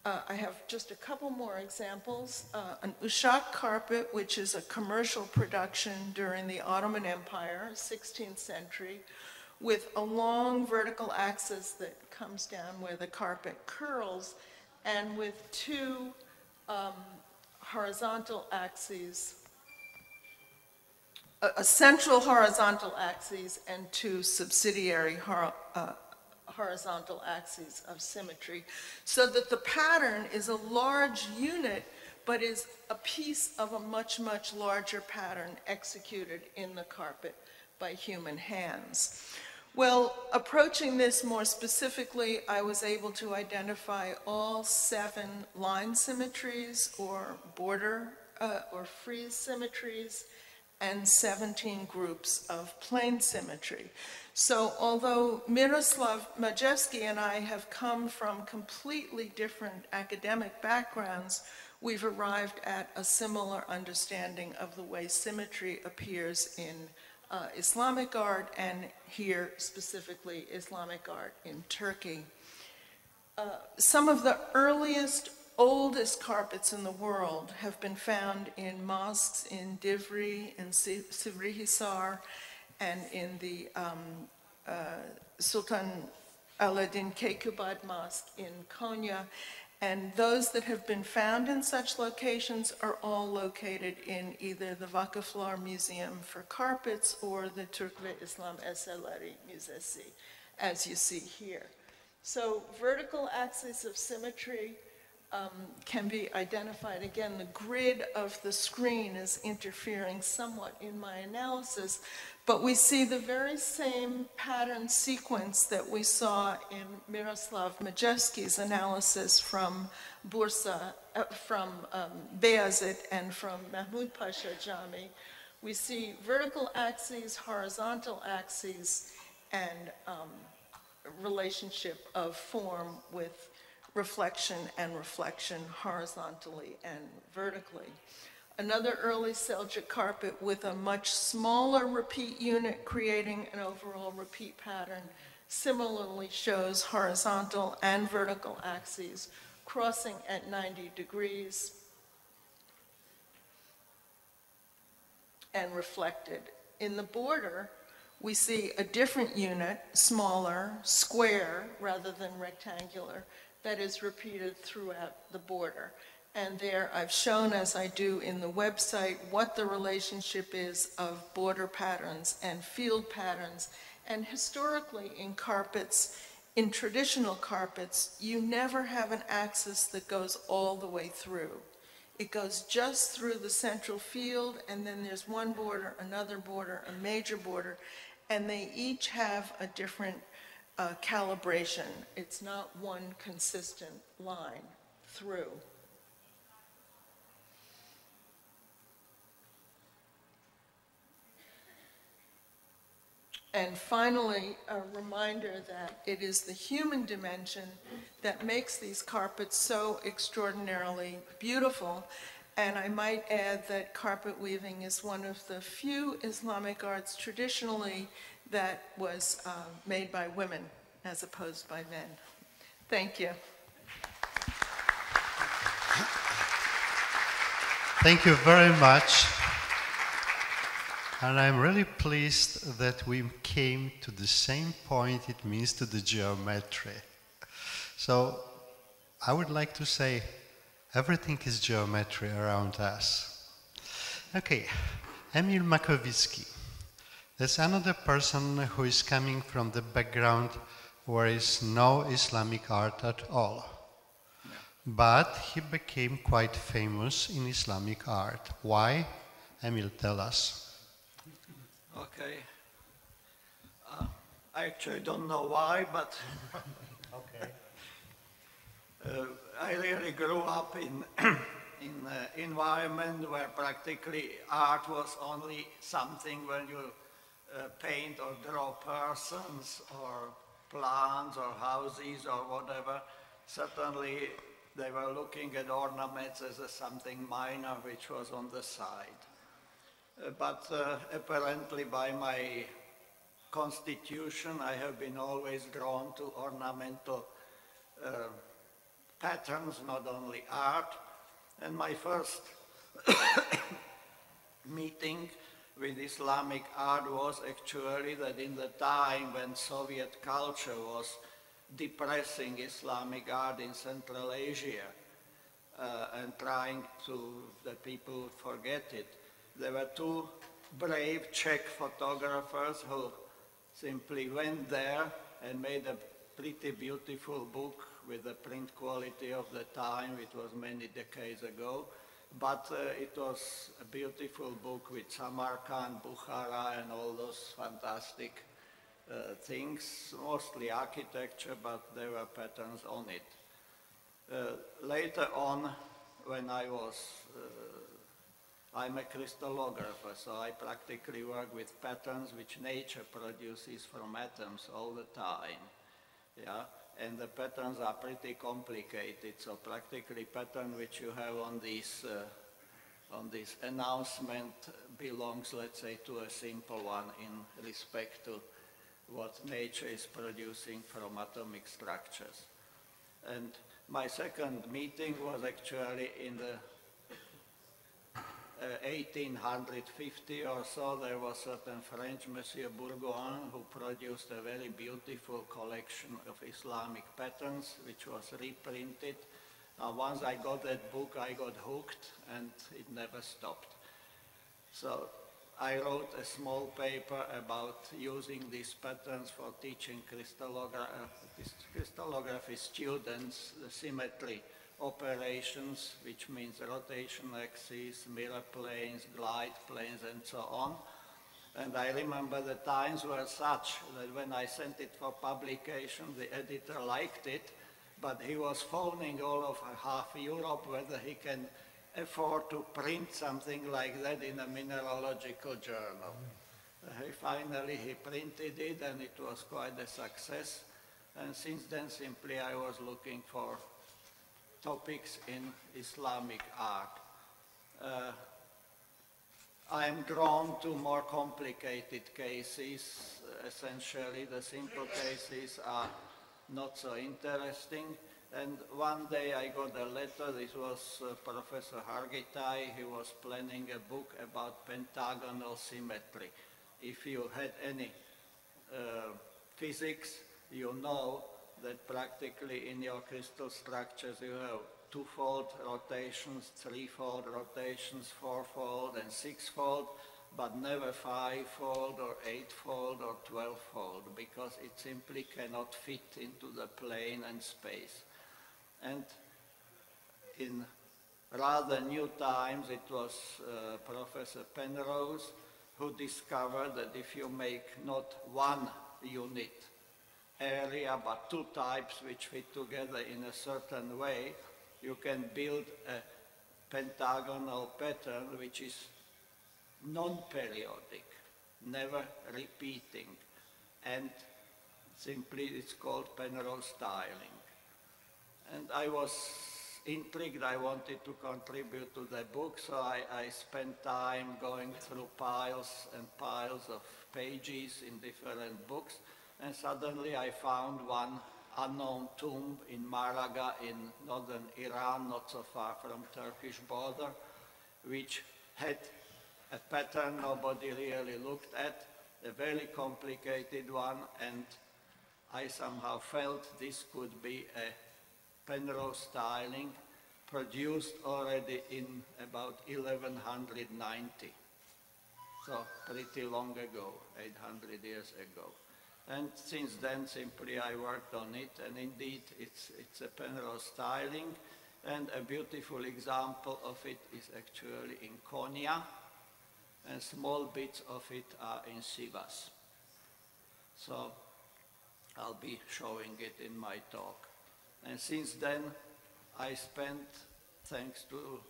I have just a couple more examples. An Uşak carpet, which is a commercial production during the Ottoman Empire, 16th century, with a long vertical axis that comes down where the carpet curls, and with two horizontal axes, a central horizontal axis and two subsidiary horizontal axes of symmetry, so that the pattern is a large unit, but is a piece of a much, much larger pattern executed in the carpet by human hands. Well, approaching this more specifically, I was able to identify all 7 line symmetries or border or frieze symmetries, and 17 groups of plane symmetry. So although Miroslav Majewski and I have come from completely different academic backgrounds, we've arrived at a similar understanding of the way symmetry appears in Islamic art, and here specifically Islamic art in Turkey. Some of the oldest carpets in the world have been found in mosques in Divri, in Sivrihisar, and in the Sultan Aladdin Keykubat Mosque in Konya. And those that have been found in such locations are all located in either the Vakıflar Museum for Carpets or the Türk ve İslam Eserleri Müzesi, as you see here. So vertical axis of symmetry can be identified. Again, the grid of the screen is interfering somewhat in my analysis, but we see the very same pattern sequence that we saw in Miroslav Majewski's analysis from Bursa, from Beyazıt and from Mahmud Pasha Jami. We see vertical axes, horizontal axes, and relationship of form with reflection and reflection horizontally and vertically. Another early Seljuk carpet with a much smaller repeat unit creating an overall repeat pattern similarly shows horizontal and vertical axes crossing at 90 degrees and reflected. In the border, we see a different unit, smaller, square rather than rectangular, that is repeated throughout the border. And there I've shown, as I do in the website, what the relationship is of border patterns and field patterns. And historically in carpets, in traditional carpets, you never have an axis that goes all the way through. It goes just through the central field, and then there's one border, another border, a major border, and they each have a different calibration. It's not one consistent line through. And finally, a reminder that it is the human dimension that makes these carpets so extraordinarily beautiful. And I might add that carpet weaving is one of the few Islamic arts traditionally that was made by women as opposed by men. Thank you. Thank you very much. And I'm really pleased that we came to the same point it means to the geometry. So I would like to say Everything is geometry around us. Okay, Emil Makowicki. There's another person who is coming from the background where is no Islamic art at all. Yeah. But he became quite famous in Islamic art. Why? Emil, tell us. Okay. I actually don't know why, but Okay. I really grew up in in an environment where practically art was only something when you paint or draw persons or plants or houses or whatever. Certainly they were looking at ornaments as something minor which was on the side. But apparently by my constitution I have been always drawn to ornamental patterns, not only art. And my first meeting with Islamic art was actually that in the time when Soviet culture was depressing Islamic art in Central Asia and trying to that people would forget it, there were two brave Czech photographers who simply went there and made a pretty beautiful book with the print quality of the time. It was many decades ago, but it was a beautiful book with Samarkand, Bukhara, and all those fantastic things, mostly architecture, but there were patterns on it. Later on, when I'm a crystallographer, so I practically work with patterns which nature produces from atoms all the time. Yeah, and the patterns are pretty complicated. So practically pattern which you have on this announcement belongs, let's say, to a simple one in respect to what nature is producing from atomic structures. And my second meeting was actually in the 1850 or so. There was certain French Monsieur Bourgoin who produced a very beautiful collection of Islamic patterns which was reprinted. Once I got that book, I got hooked and it never stopped. So I wrote a small paper about using these patterns for teaching crystallography students the symmetry operations, which means rotation axes, mirror planes, glide planes, and so on. And I remember the times were such that when I sent it for publication, the editor liked it, but he was phoning all over half Europe whether he can afford to print something like that in a mineralogical journal. Finally, he printed it, and it was quite a success. And since then, simply I was looking for topics in Islamic art. I am drawn to more complicated cases. Essentially, the simple cases are not so interesting. And one day I got a letter. This was Professor Hargitay. He was planning a book about pentagonal symmetry. If you had any physics, you know that practically in your crystal structures you have two-fold rotations, three-fold rotations, four-fold and six-fold, but never five-fold or eight-fold or 12-fold, because it simply cannot fit into the plane and space. And in rather new times, it was Professor Penrose who discovered that if you make not one unit area, but two types which fit together in a certain way, you can build a pentagonal pattern which is non-periodic, never repeating, and simply it's called Penrose tiling. And I was intrigued. I wanted to contribute to the book, so I spent time going through piles and piles of pages in different books, and suddenly I found one unknown tomb in Malaga in northern Iran, not so far from Turkish border, which had a pattern nobody really looked at, a very complicated one, and I somehow felt this could be a Penrose tiling, produced already in about 1190. So pretty long ago, 800 years ago. And since then, simply I worked on it, and indeed it's a Penrose styling, and a beautiful example of it is actually in Konya, and small bits of it are in Sivas. So I'll be showing it in my talk. And since then, I spent, thanks to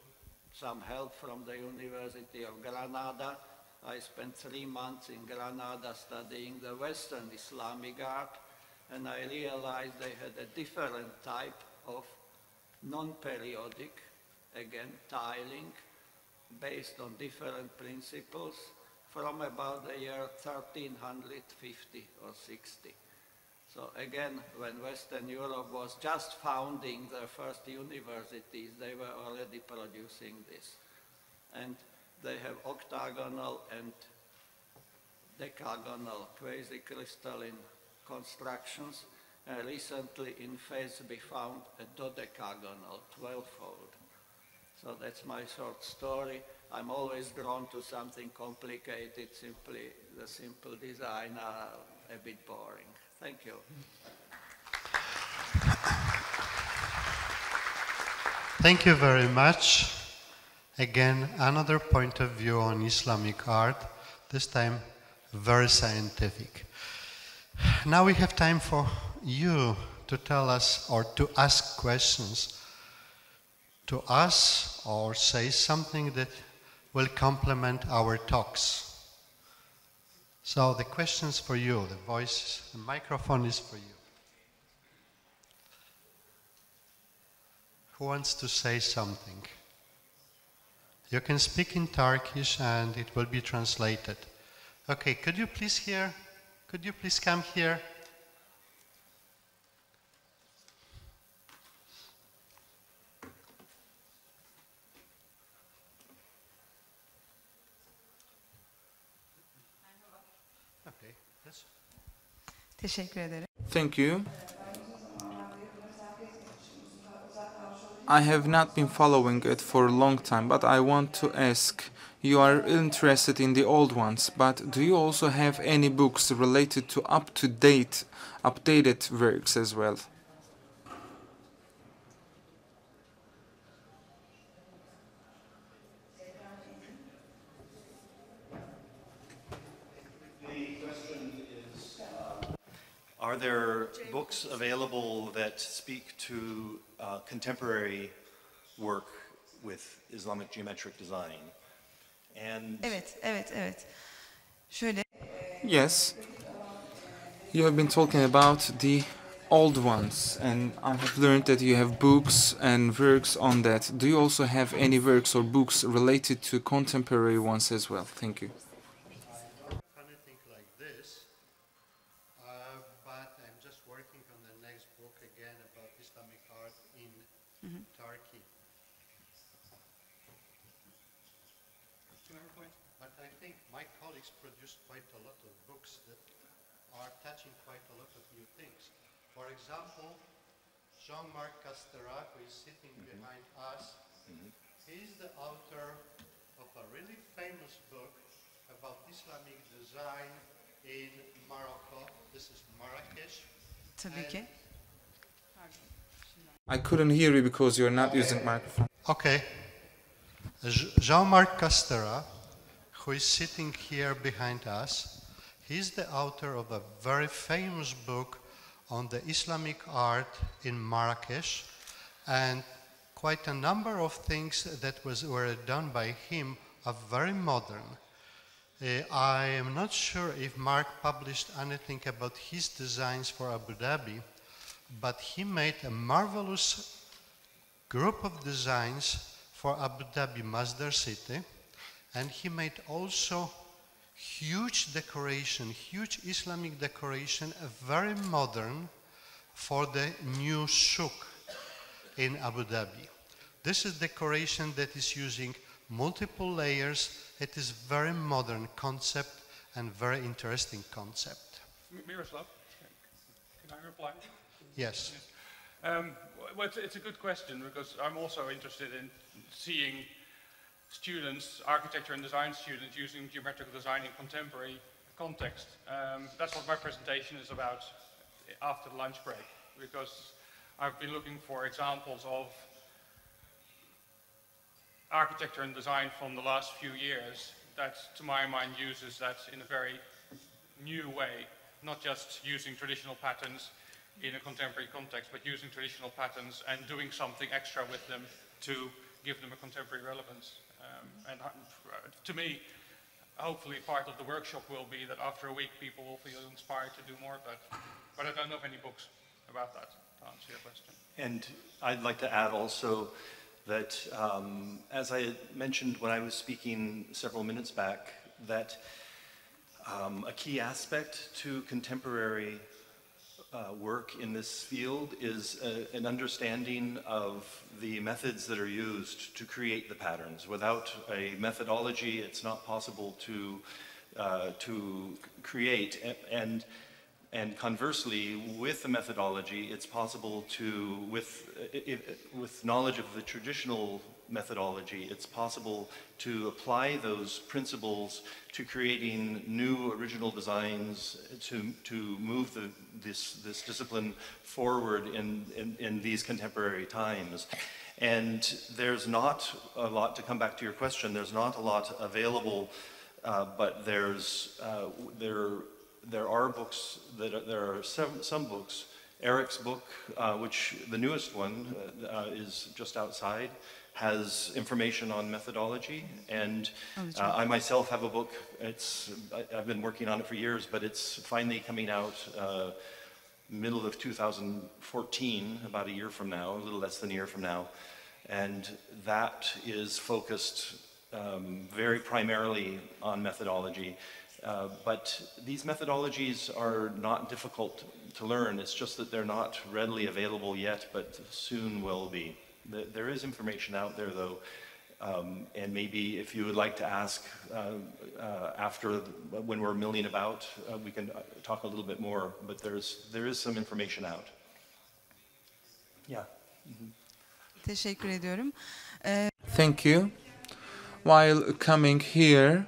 some help from the University of Granada, I spent 3 months in Granada studying the Western Islamic art, and I realized they had a different type of non-periodic, again, tiling, based on different principles from about the year 1350 or 60. So again, when Western Europe was just founding their first universities, they were already producing this. And they have octagonal and decagonal quasi-crystalline constructions. And recently in Fez we found a dodecagonal, 12-fold. So that's my short story. I'm always drawn to something complicated. Simply the simple design are a bit boring. Thank you. Thank you very much. Again, another point of view on Islamic art, this time very scientific. Now we have time for you to tell us or to ask questions to us or say something that will complement our talks. So the questions for you, the voice, the microphone is for you. Who wants to say something? You can speak in Turkish and it will be translated. Okay, could you please come here? Okay, yes. Teşekkür ederim. Thank you. I have not been following it for a long time, but I want to ask, you are interested in the old ones, but do you also have any books related to updated works as well? Are there books available that speak to contemporary work with Islamic geometric design? And Evet. Şöyle. Yes. You have been talking about the old ones, and I have learned that you have books and works on that. Do you also have any works or books related to contemporary ones as well? Thank you. Anything like this, but I'm just working on the next book again about Islamic art in Turkey. But I think my colleagues produced quite a lot of books that are touching quite a lot of new things. For example, Jean-Marc Castera, who is sitting behind us, he's the author of a really famous book about Islamic design in Morocco. This is Marrakesh. Tabii ki. I couldn't hear you because you're not using microphone. Okay. Jean-Marc Castera, who is sitting here behind us, he's the author of a very famous book on the Islamic art in Marrakesh, and quite a number of things that were done by him are very modern. I am not sure if Mark published anything about his designs for Abu Dhabi, but he made a marvelous group of designs for Abu Dhabi Masdar City, and he made also huge decoration, huge Islamic decoration, very modern, for the new souk in Abu Dhabi. This is decoration that is using multiple layers. It is very modern concept and very interesting concept. Miroslav, can I reply? Yes. Well, it's a good question because I'm also interested in seeing students, architecture and design students, using geometrical design in contemporary context. That's what my presentation is about after the lunch break, because I've been looking for examples of architecture and design from the last few years that, to my mind, uses that in a very new way, not just using traditional patterns in a contemporary context, but using traditional patterns and doing something extra with them to give them a contemporary relevance. And to me, hopefully part of the workshop will be that after a week people will feel inspired to do more of that. But I don't know of any books about that, to answer your question. And I'd like to add also that, as I mentioned when I was speaking several minutes back, that a key aspect to contemporary work in this field is an understanding of the methods that are used to create the patterns. Without a methodology, it's not possible to create. And conversely, with the methodology, it's possible to, with knowledge of the traditional methodology, it's possible to apply those principles to creating new original designs to move this discipline forward in these contemporary times. And there's not a lot, to come back to your question, there's not a lot available, but there are books, there are some books. Eric's book, which the newest one is just outside, has information on methodology, and I myself have a book. I've been working on it for years, but it's finally coming out middle of 2014, about a year from now, a little less than a year from now, and that is focused very primarily on methodology. But these methodologies are not difficult to learn. It's just that they're not readily available yet, but soon will be. There is information out there, though, and maybe if you would like to ask after, when we're milling about, we can talk a little bit more, but there is some information out. Yeah. Mm-hmm. Teşekkür ediyorum. Thank you. While coming here,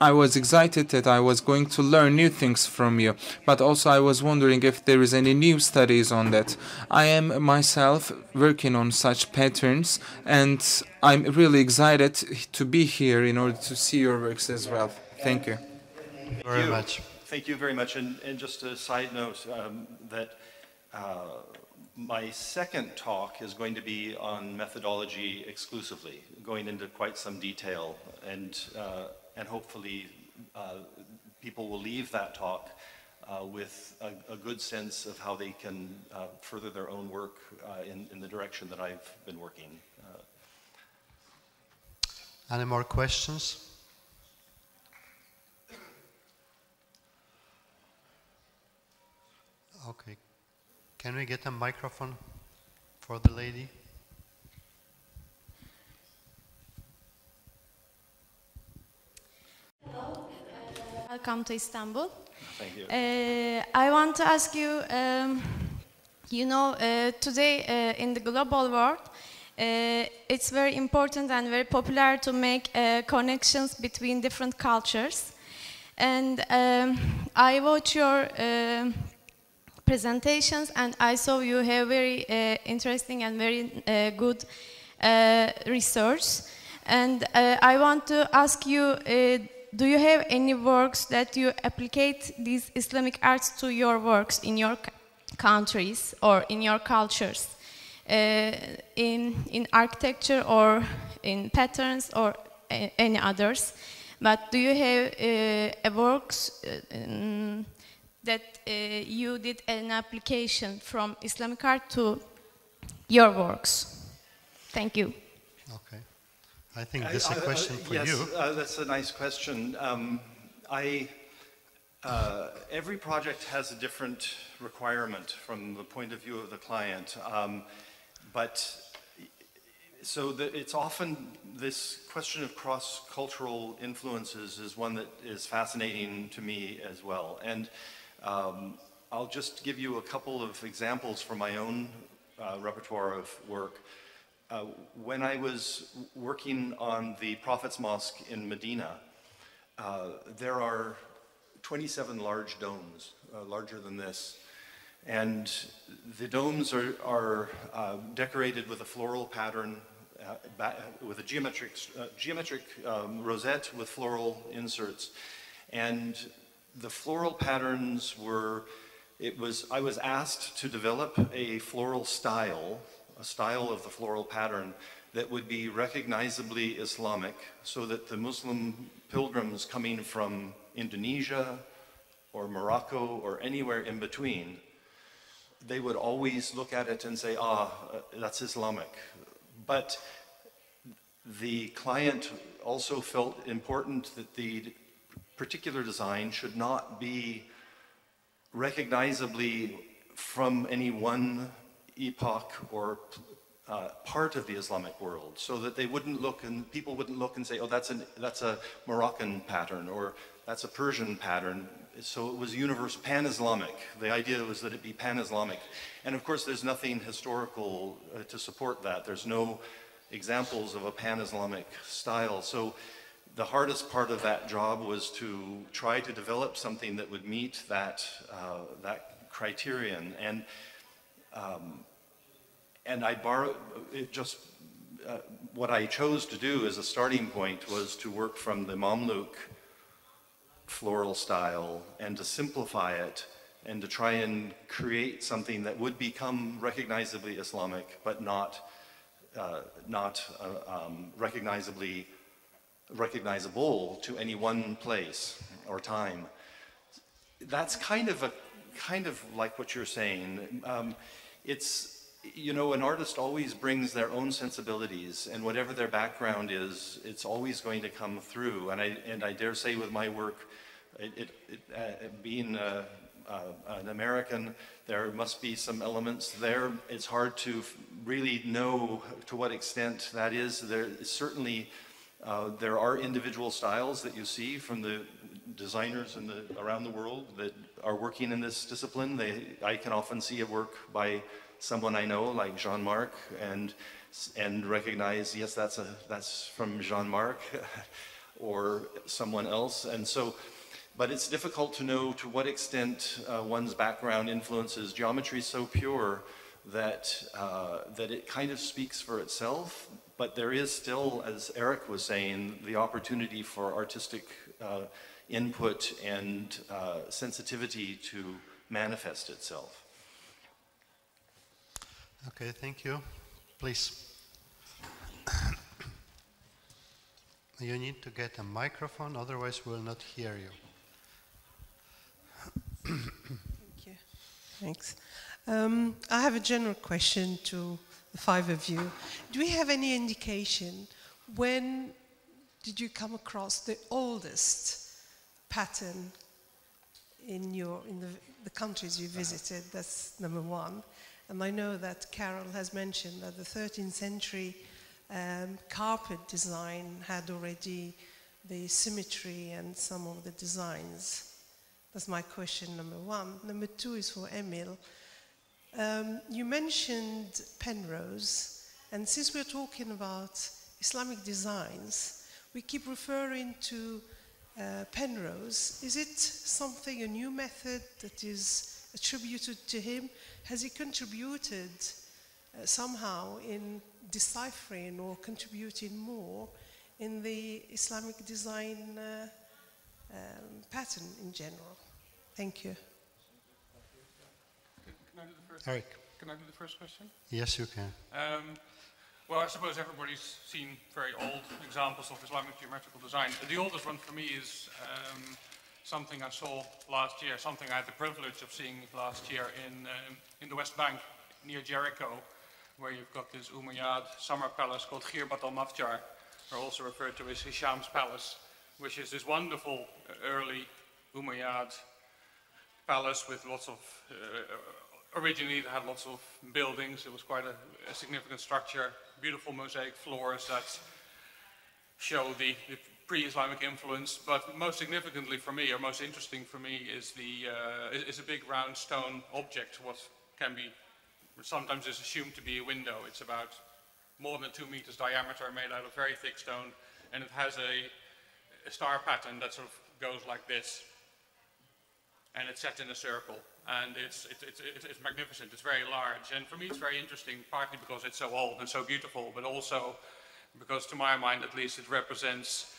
I was excited that I was going to learn new things from you, but also I was wondering if there is any new studies on that. I am myself working on such patterns, and I'm really excited to be here in order to see your works as well. Thank you. Very much. Thank you very much. And just a side note, that my second talk is going to be on methodology exclusively, going into quite some detail, and hopefully people will leave that talk with a good sense of how they can further their own work in the direction that I've been working. Any more questions? Okay. Can we get a microphone for the lady? Welcome to Istanbul. Thank you. I want to ask you, today in the global world, it's very important and very popular to make connections between different cultures. And I watch your presentations, and I saw you have very interesting and very good research. And I want to ask you, do you have any works that you applicate these Islamic arts to your works in your countries or in your cultures, in architecture or in patterns or any others? But do you have works that you did an application from Islamic art to your works? Thank you. Okay. I think this is a question for yes, you. That's a nice question. Every project has a different requirement from the point of view of the client. It's often this question of cross-cultural influences is one that is fascinating to me as well. And I'll just give you a couple of examples from my own repertoire of work. When I was working on the Prophet's Mosque in Medina, there are 27 large domes, larger than this. And the domes are decorated with a floral pattern, with a geometric rosette with floral inserts. And the floral patterns were, I was asked to develop a floral style, a style of the floral pattern that would be recognizably Islamic, so that the Muslim pilgrims coming from Indonesia or Morocco or anywhere in between, they would always look at it and say, that's Islamic. But the client also felt important that the particular design should not be recognizably from any one epoch or part of the Islamic world, so that they wouldn't look, and people wouldn't look and say, that's a Moroccan pattern, or that's a Persian pattern. So it was universal, pan-Islamic. The idea was that it be pan-Islamic. And of course, there's nothing historical to support that. There's no examples of a pan-Islamic style. So the hardest part of that job was to try to develop something that would meet that criterion. And I borrowed what I chose to do as a starting point was to work from the Mamluk floral style and to simplify it and to try and create something that would become recognizably Islamic, but not recognizable to any one place or time. That's kind of like what you're saying. An artist always brings their own sensibilities, and whatever their background is, it's always going to come through. And I dare say with my work, being an American, there must be some elements there. It's hard to really know to what extent that is. Certainly, there are individual styles that you see from the designers around the world that are working in this discipline. I can often see a work by someone I know, like Jean-Marc, and recognize, yes, that's from Jean-Marc, or someone else. And so, but it's difficult to know to what extent one's background influences. Geometry is so pure that it kind of speaks for itself, but there is still, as Eric was saying, the opportunity for artistic input and sensitivity to manifest itself. Okay, thank you. Please. You need to get a microphone, otherwise we will not hear you. Thank you. Thanks. I have a general question to the five of you. Do we have any indication when did you come across the oldest pattern in the countries you visited? That's number one. And I know that Carol has mentioned that the 13th century carpet design had already the symmetry and some of the designs. That's my question, number one. Number two is for Emil. You mentioned Penrose, and since we're talking about Islamic designs, we keep referring to Penrose. Is it something, a new method that is attributed to him? Has he contributed somehow in deciphering or contributing more in the Islamic design pattern in general? Thank you. Can I do the first? Eric. Can I do the first question? Yes, you can. Well, I suppose everybody's seen very old examples of Islamic geometrical design. The oldest one for me is something I saw last year, something I had the privilege of seeing last year in the West Bank near Jericho, where you've got this Umayyad summer palace called Ghirbat al-Mafjar, or also referred to as Hisham's Palace, which is this wonderful early Umayyad palace with lots of, originally it had lots of buildings. It was quite a significant structure, beautiful mosaic floors that show the pre-Islamic influence, but most significantly for me, or most interesting for me, is a big round stone object, what can be, sometimes is assumed to be a window. It's about more than 2 meters diameter, made out of very thick stone, and it has a star pattern that sort of goes like this, and it's set in a circle, and it's magnificent. It's very large, and for me it's very interesting, partly because it's so old and so beautiful, but also because, to my mind at least, it represents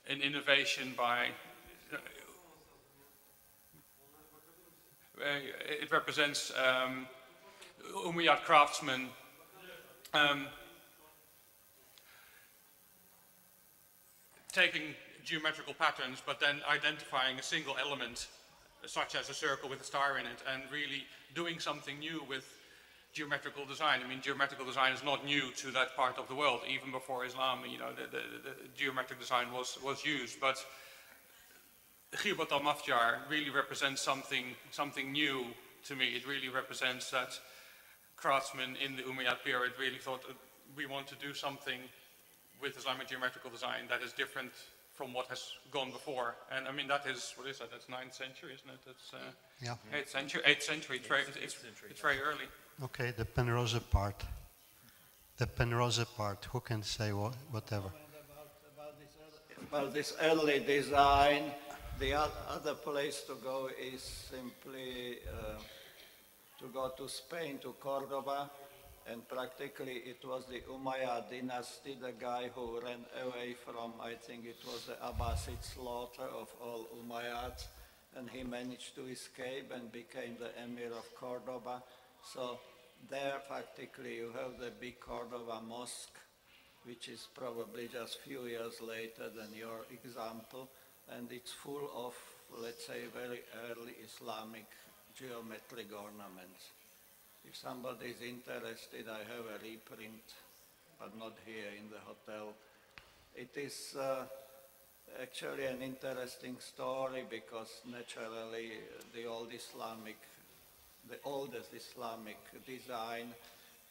an innovation by it represents Umayyad craftsmen taking geometrical patterns but then identifying a single element such as a circle with a star in it and really doing something new with geometrical design. I mean, geometrical design is not new to that part of the world. Even before Islam, you know, the geometric design was used. But Ghibat al-Mafjar really represents something new to me. It really represents that craftsmen in the Umayyad period really thought, we want to do something with Islamic geometrical design that is different from what has gone before. And I mean, that is, what is that? That's 9th century, isn't it? That's yeah. 8th century. 8th century. It's very early. Okay, the Penrose part. The Penrose part. Who can say whatever? About this early design, the other place to go is simply to go to Spain, to Cordoba, and practically it was the Umayyad dynasty, the guy who ran away from, I think it was the Abbasid slaughter of all Umayyads, and he managed to escape and became the Emir of Cordoba. So there practically you have the big Cordoba mosque, which is probably just a few years later than your example, and it's full of, let's say, very early Islamic geometric ornaments. If somebody is interested, I have a reprint, but not here in the hotel. It is actually an interesting story because naturally the oldest Islamic design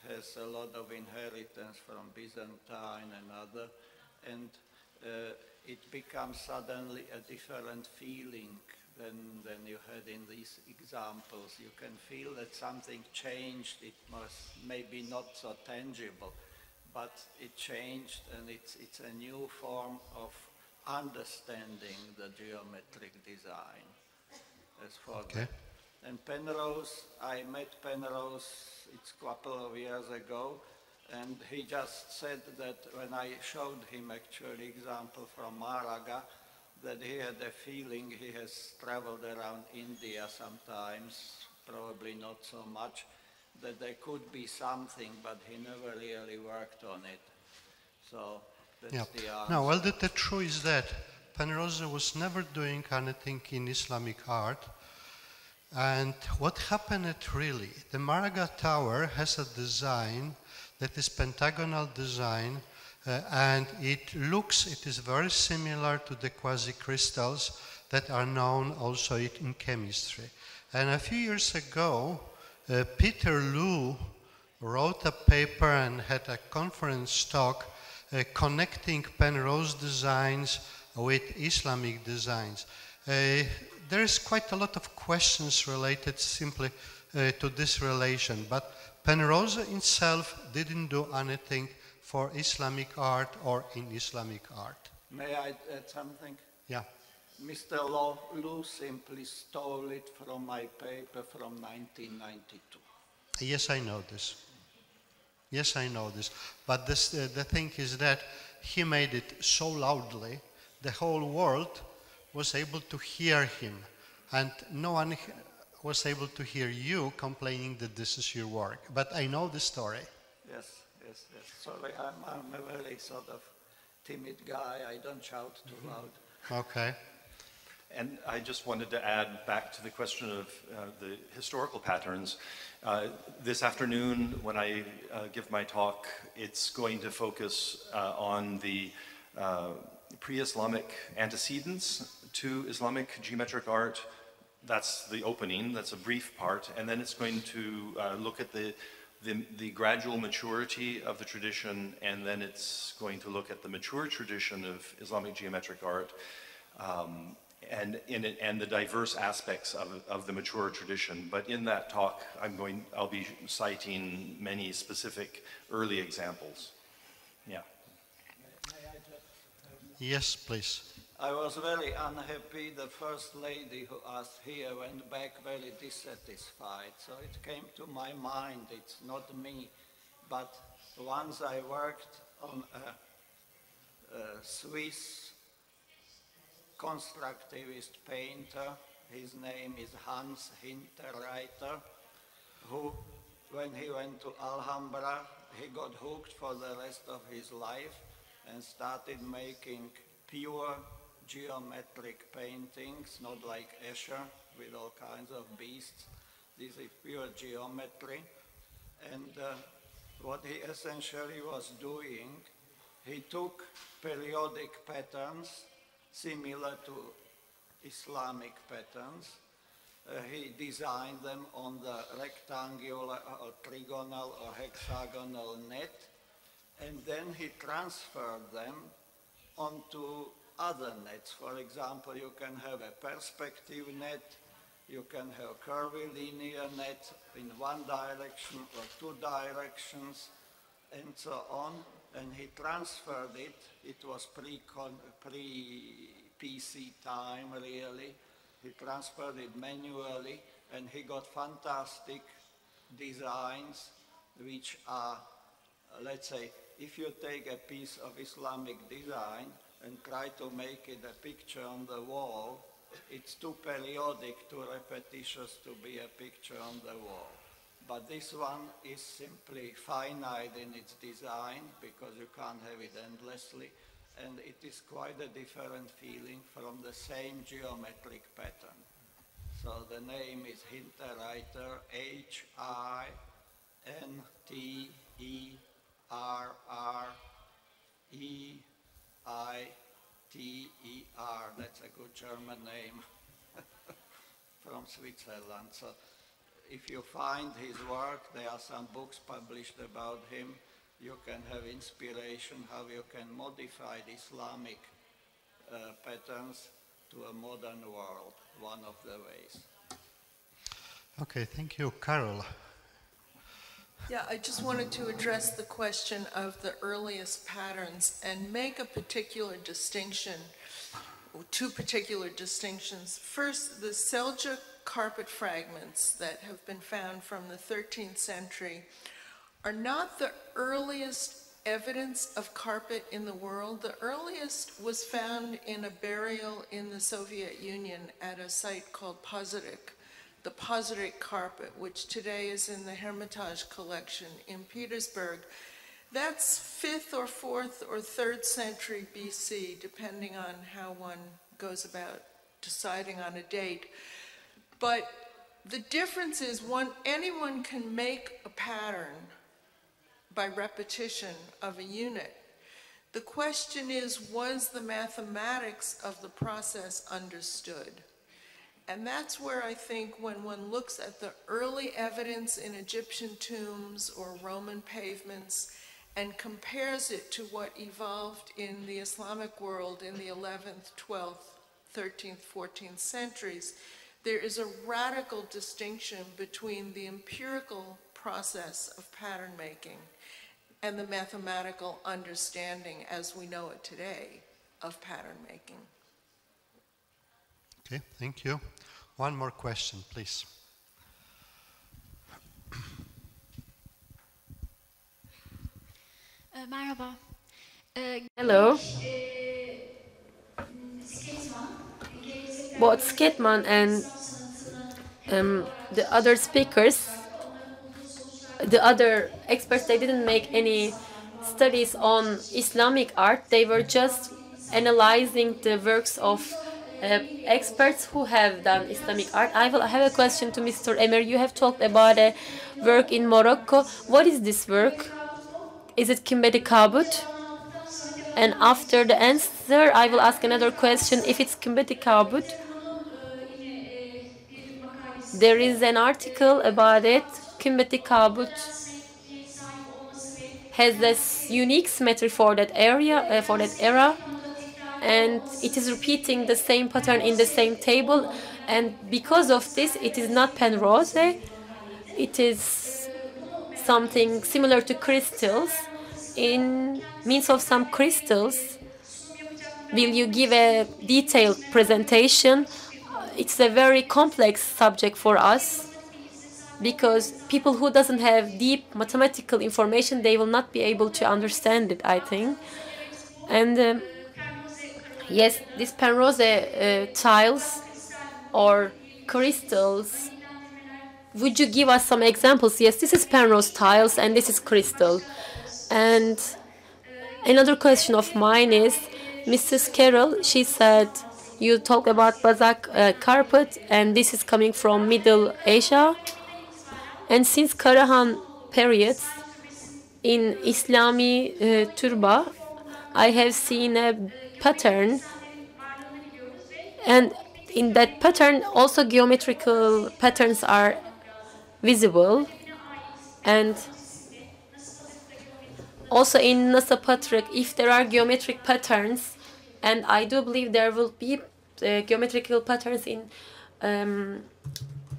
has a lot of inheritance from Byzantine and other, and it becomes suddenly a different feeling than you had in these examples. You can feel that something changed. It was maybe not so tangible, but it changed, and it's a new form of understanding the geometric design. As for Okay. And Penrose, I met Penrose, it's a couple of years ago, and he just said that when I showed him actually example from Malaga, that he had a feeling, he has traveled around India sometimes, probably not so much, that there could be something, but he never really worked on it. So that's the answer. No, well, the truth is that Penrose was never doing anything in Islamic art. And what happened really, the Malaga Tower has a design that is pentagonal design, and it is very similar to the quasi-crystals that are known also in chemistry. And a few years ago, Peter Liu wrote a paper and had a conference talk connecting Penrose designs with Islamic designs. There is quite a lot of questions related simply to this relation, but Penrose itself didn't do anything for Islamic art or in Islamic art. May I add something? Yeah. Mr. Liu simply stole it from my paper from 1992. Yes, I know this. Yes, I know this. But the thing is that he made it so loudly, the whole world was able to hear him, and no one was able to hear you complaining that this is your work. But I know the story. Yes. Sorry, I'm a very sort of timid guy. I don't shout too loud. Okay. And I just wanted to add back to the question of the historical patterns. This afternoon, when I give my talk, it's going to focus on the pre-Islamic antecedents to Islamic geometric art. That's the opening, that's a brief part, and then it's going to look at the the gradual maturity of the tradition, and then it's going to look at the mature tradition of Islamic geometric art, and the diverse aspects of the mature tradition. But in that talk, I'll be citing many specific early examples. Yeah. Yes, please. I was very unhappy. The first lady who asked here went back very dissatisfied. So it came to my mind, it's not me, but once I worked on a Swiss constructivist painter. His name is Hans Hinterreiter, who, when he went to Alhambra, he got hooked for the rest of his life and started making pure geometric paintings, not like Escher with all kinds of beasts. This is pure geometry. And what he essentially was doing, he took periodic patterns similar to Islamic patterns. He designed them on the rectangular or trigonal or hexagonal net, and then he transferred them onto other nets. For example, you can have a perspective net, you can have curvilinear net in one direction or two directions, and so on. And he transferred it. It was pre-PC time, really. He transferred it manually, and he got fantastic designs, which are, let's say, if you take a piece of Islamic design and try to make it a picture on the wall, it's too periodic, too repetitious to be a picture on the wall. But this one is simply finite in its design because you can't have it endlessly, and it is quite a different feeling from the same geometric pattern. So the name is Hinterreiter, Hinterreiter. That's a good German name from Switzerland. So if you find his work, there are some books published about him. You can have inspiration how you can modify the Islamic patterns to a modern world, one of the ways. Okay, thank you. Carol. Yeah, I just wanted to address the question of the earliest patterns and make a particular distinction, two particular distinctions. First, the Seljuk carpet fragments that have been found from the 13th century are not the earliest evidence of carpet in the world. The earliest was found in a burial in the Soviet Union at a site called Pazyryk, the Pazyryk carpet, which today is in the Hermitage collection in Petersburg. That's 5th or 4th or 3rd century BC, depending on how one goes about deciding on a date. But the difference is anyone can make a pattern by repetition of a unit. The question is, was the mathematics of the process understood? And that's where I think when one looks at the early evidence in Egyptian tombs or Roman pavements and compares it to what evolved in the Islamic world in the 11th, 12th, 13th, 14th centuries, there is a radical distinction between the empirical process of pattern making and the mathematical understanding as we know it today of pattern making. Okay, thank you. One more question, please. Merhaba. Hello. Both Skidman and the other speakers, the other experts, they didn't make any studies on Islamic art. They were just analyzing the works of experts who have done Islamic art. I have a question to Mr. Emir. You have talked about a work in Morocco. What is this work? Is it Kimbedi Kabut? And after the answer, I will ask another question. If it's Kimbedi Kabut, there is an article about it, Kimbeti Kabut, has this unique symmetry for that area, for that era, and it is repeating the same pattern in the same table. And because of this, it is not Penrose. It is something similar to crystals. In means of some crystals, will you give a detailed presentation? It's a very complex subject for us, because people who doesn't have deep mathematical information, they will not be able to understand it, I think. And yes, these Penrose tiles or crystals, would you give us some examples? Yes, this is Penrose tiles and this is crystal. And another question of mine is, Mrs. Carroll, she said, you talk about Bazak carpet, and this is coming from Middle Asia. And since Karahan periods, in Islami turba, I have seen a pattern, and in that pattern also geometrical patterns are visible, and also in Nasa Patrick, if there are geometric patterns, and I do believe there will be geometrical patterns in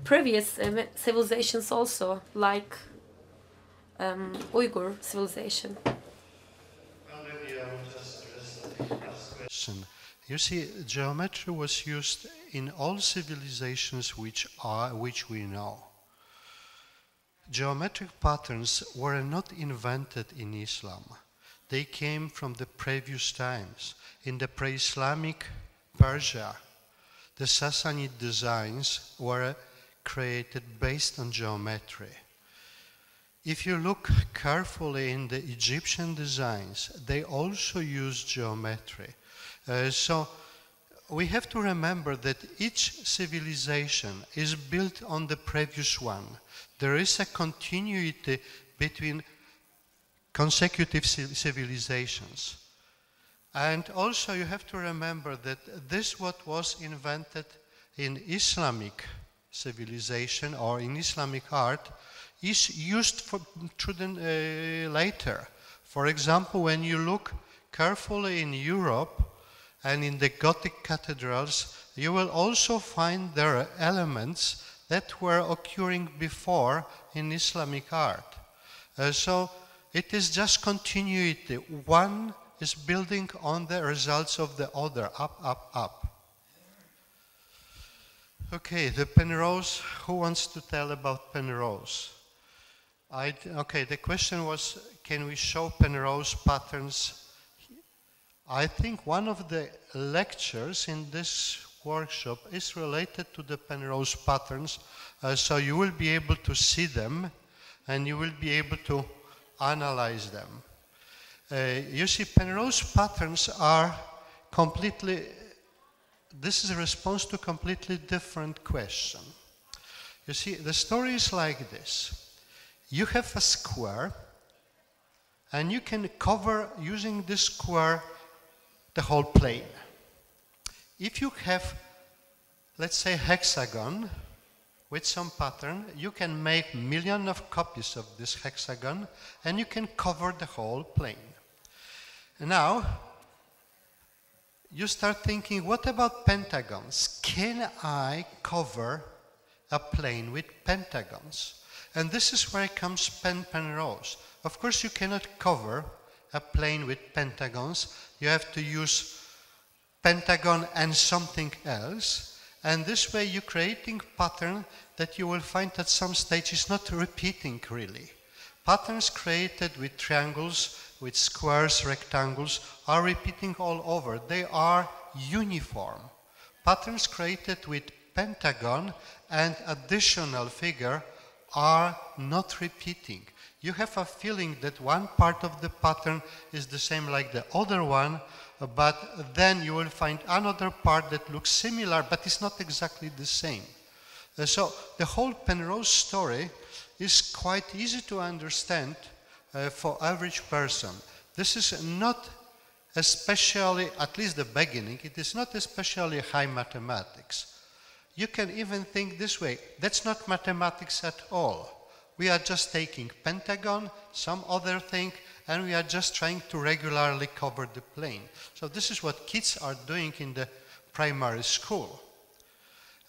previous civilizations also, like Uyghur civilization. You see, geometry was used in all civilizations which we know. Geometric patterns were not invented in Islam. They came from the previous times. In the pre-Islamic Persia, the Sassanid designs were created based on geometry. If you look carefully in the Egyptian designs, they also use geometry. So we have to remember that each civilization is built on the previous one. There is a continuity between consecutive civilizations. And also you have to remember that this what was invented in Islamic civilization or in Islamic art is used later. For example, when you look carefully in Europe and in the Gothic cathedrals, you will also find there are elements that were occurring before in Islamic art. So it is just continuity. One is building on the results of the other, up, up, up. Okay, the Penrose. Who wants to tell about Penrose? Okay, the question was, can we show Penrose patterns? I think one of the lectures in this workshop is related to the Penrose patterns, so you will be able to see them and you will be able to analyze them. You see, Penrose patterns are completely, this is a response to a completely different question. You see, the story is like this. You have a square and you can cover, using this square, the whole plane. If you have, let's say, hexagon with some pattern, you can make millions of copies of this hexagon and you can cover the whole plane. Now, you start thinking, what about pentagons? Can I cover a plane with pentagons? And this is where comes Penrose. Of course, you cannot cover a plane with pentagons. You have to use pentagon and something else. And this way you're creating pattern that you will find at some stage is not repeating really. Patterns created with triangles, with squares, rectangles, are repeating all over. They are uniform. Patterns created with pentagon and additional figure are not repeating. You have a feeling that one part of the pattern is the same like the other one, but then you will find another part that looks similar, but it's not exactly the same. So the whole Penrose story is quite easy to understand for average person. This is not especially, at least the beginning, it is not especially high mathematics. You can even think this way, that's not mathematics at all. We are just taking pentagon, some other thing, and we are just trying to regularly cover the plane. So this is what kids are doing in the primary school.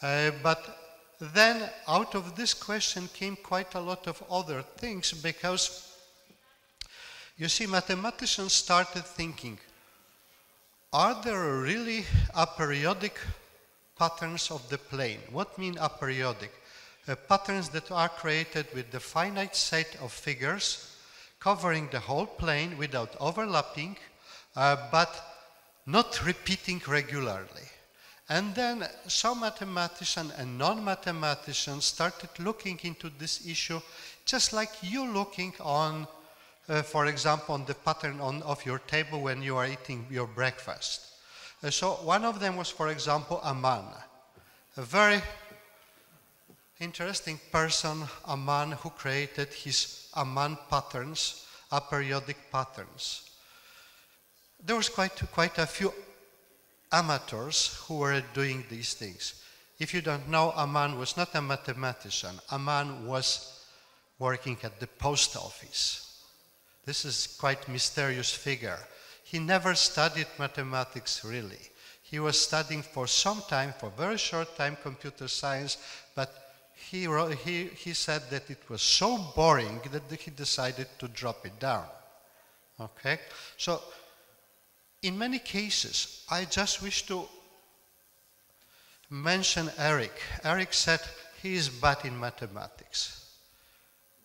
But then out of this question came quite a lot of other things, because you see, mathematicians started thinking, are there really aperiodic patterns of the plane? What mean aperiodic? Patterns that are created with the finite set of figures covering the whole plane without overlapping, but not repeating regularly. And then some mathematicians and non-mathematicians started looking into this issue, just like you looking on, for example, on the pattern of your table when you are eating your breakfast. So one of them was, for example, Aman, a very interesting person, a man who created his Aman patterns, aperiodic patterns. There was quite a few amateurs who were doing these things. If you don't know, Aman was not a mathematician. Aman was working at the post office. This is quite mysterious figure. He never studied mathematics really. He was studying for some time, for a very short time, computer science, but he said that it was so boring that he decided to drop it down. Okay? So, in many cases, I just wish to mention Eric. Eric said he is bad in mathematics.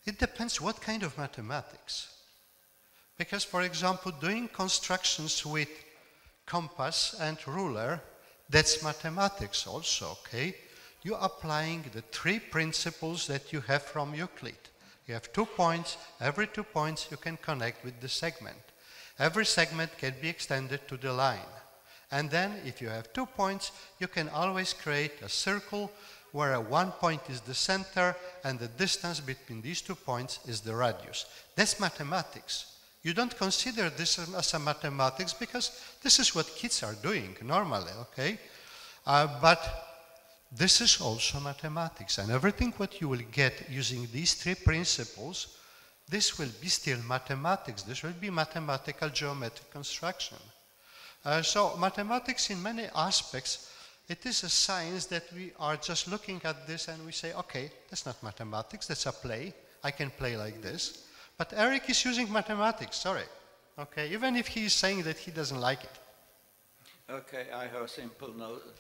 It depends what kind of mathematics. Because, for example, doing constructions with compass and ruler, that's mathematics also, okay? You're applying the 3 principles that you have from Euclid. You have 2 points, every 2 points you can connect with the segment. Every segment can be extended to the line. And then, if you have 2 points, you can always create a circle where 1 point is the center and the distance between these 2 points is the radius. That's mathematics. You don't consider this as a mathematics because this is what kids are doing normally, okay? But this is also mathematics, and everything what you will get using these 3 principles, this will be still mathematics. This will be mathematical geometric construction. So mathematics in many aspects, it is a science that we are just looking at this and we say, okay, that's not mathematics, that's a play. I can play like this. But Eric is using mathematics, sorry. Okay, even if he is saying that he doesn't like it. Okay, I have a simple note.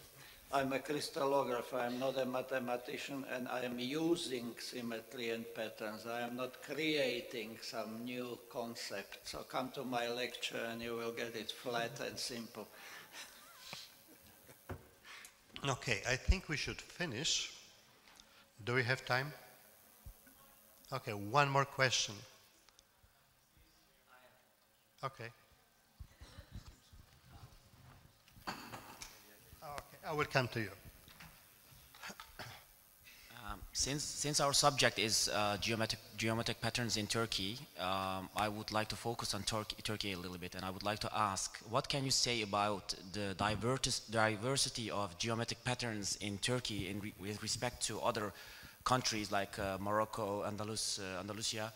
I'm a crystallographer, I'm not a mathematician, and I am using symmetry and patterns. I am not creating some new concept. So come to my lecture and you will get it flat and simple. Okay, I think we should finish. Do we have time? Okay, one more question. Okay. Okay, I will come to you. Since our subject is geometric patterns in Turkey, I would like to focus on Turkey a little bit, and I would like to ask, what can you say about the diversity of geometric patterns in Turkey with respect to other countries like Morocco, Andalusia?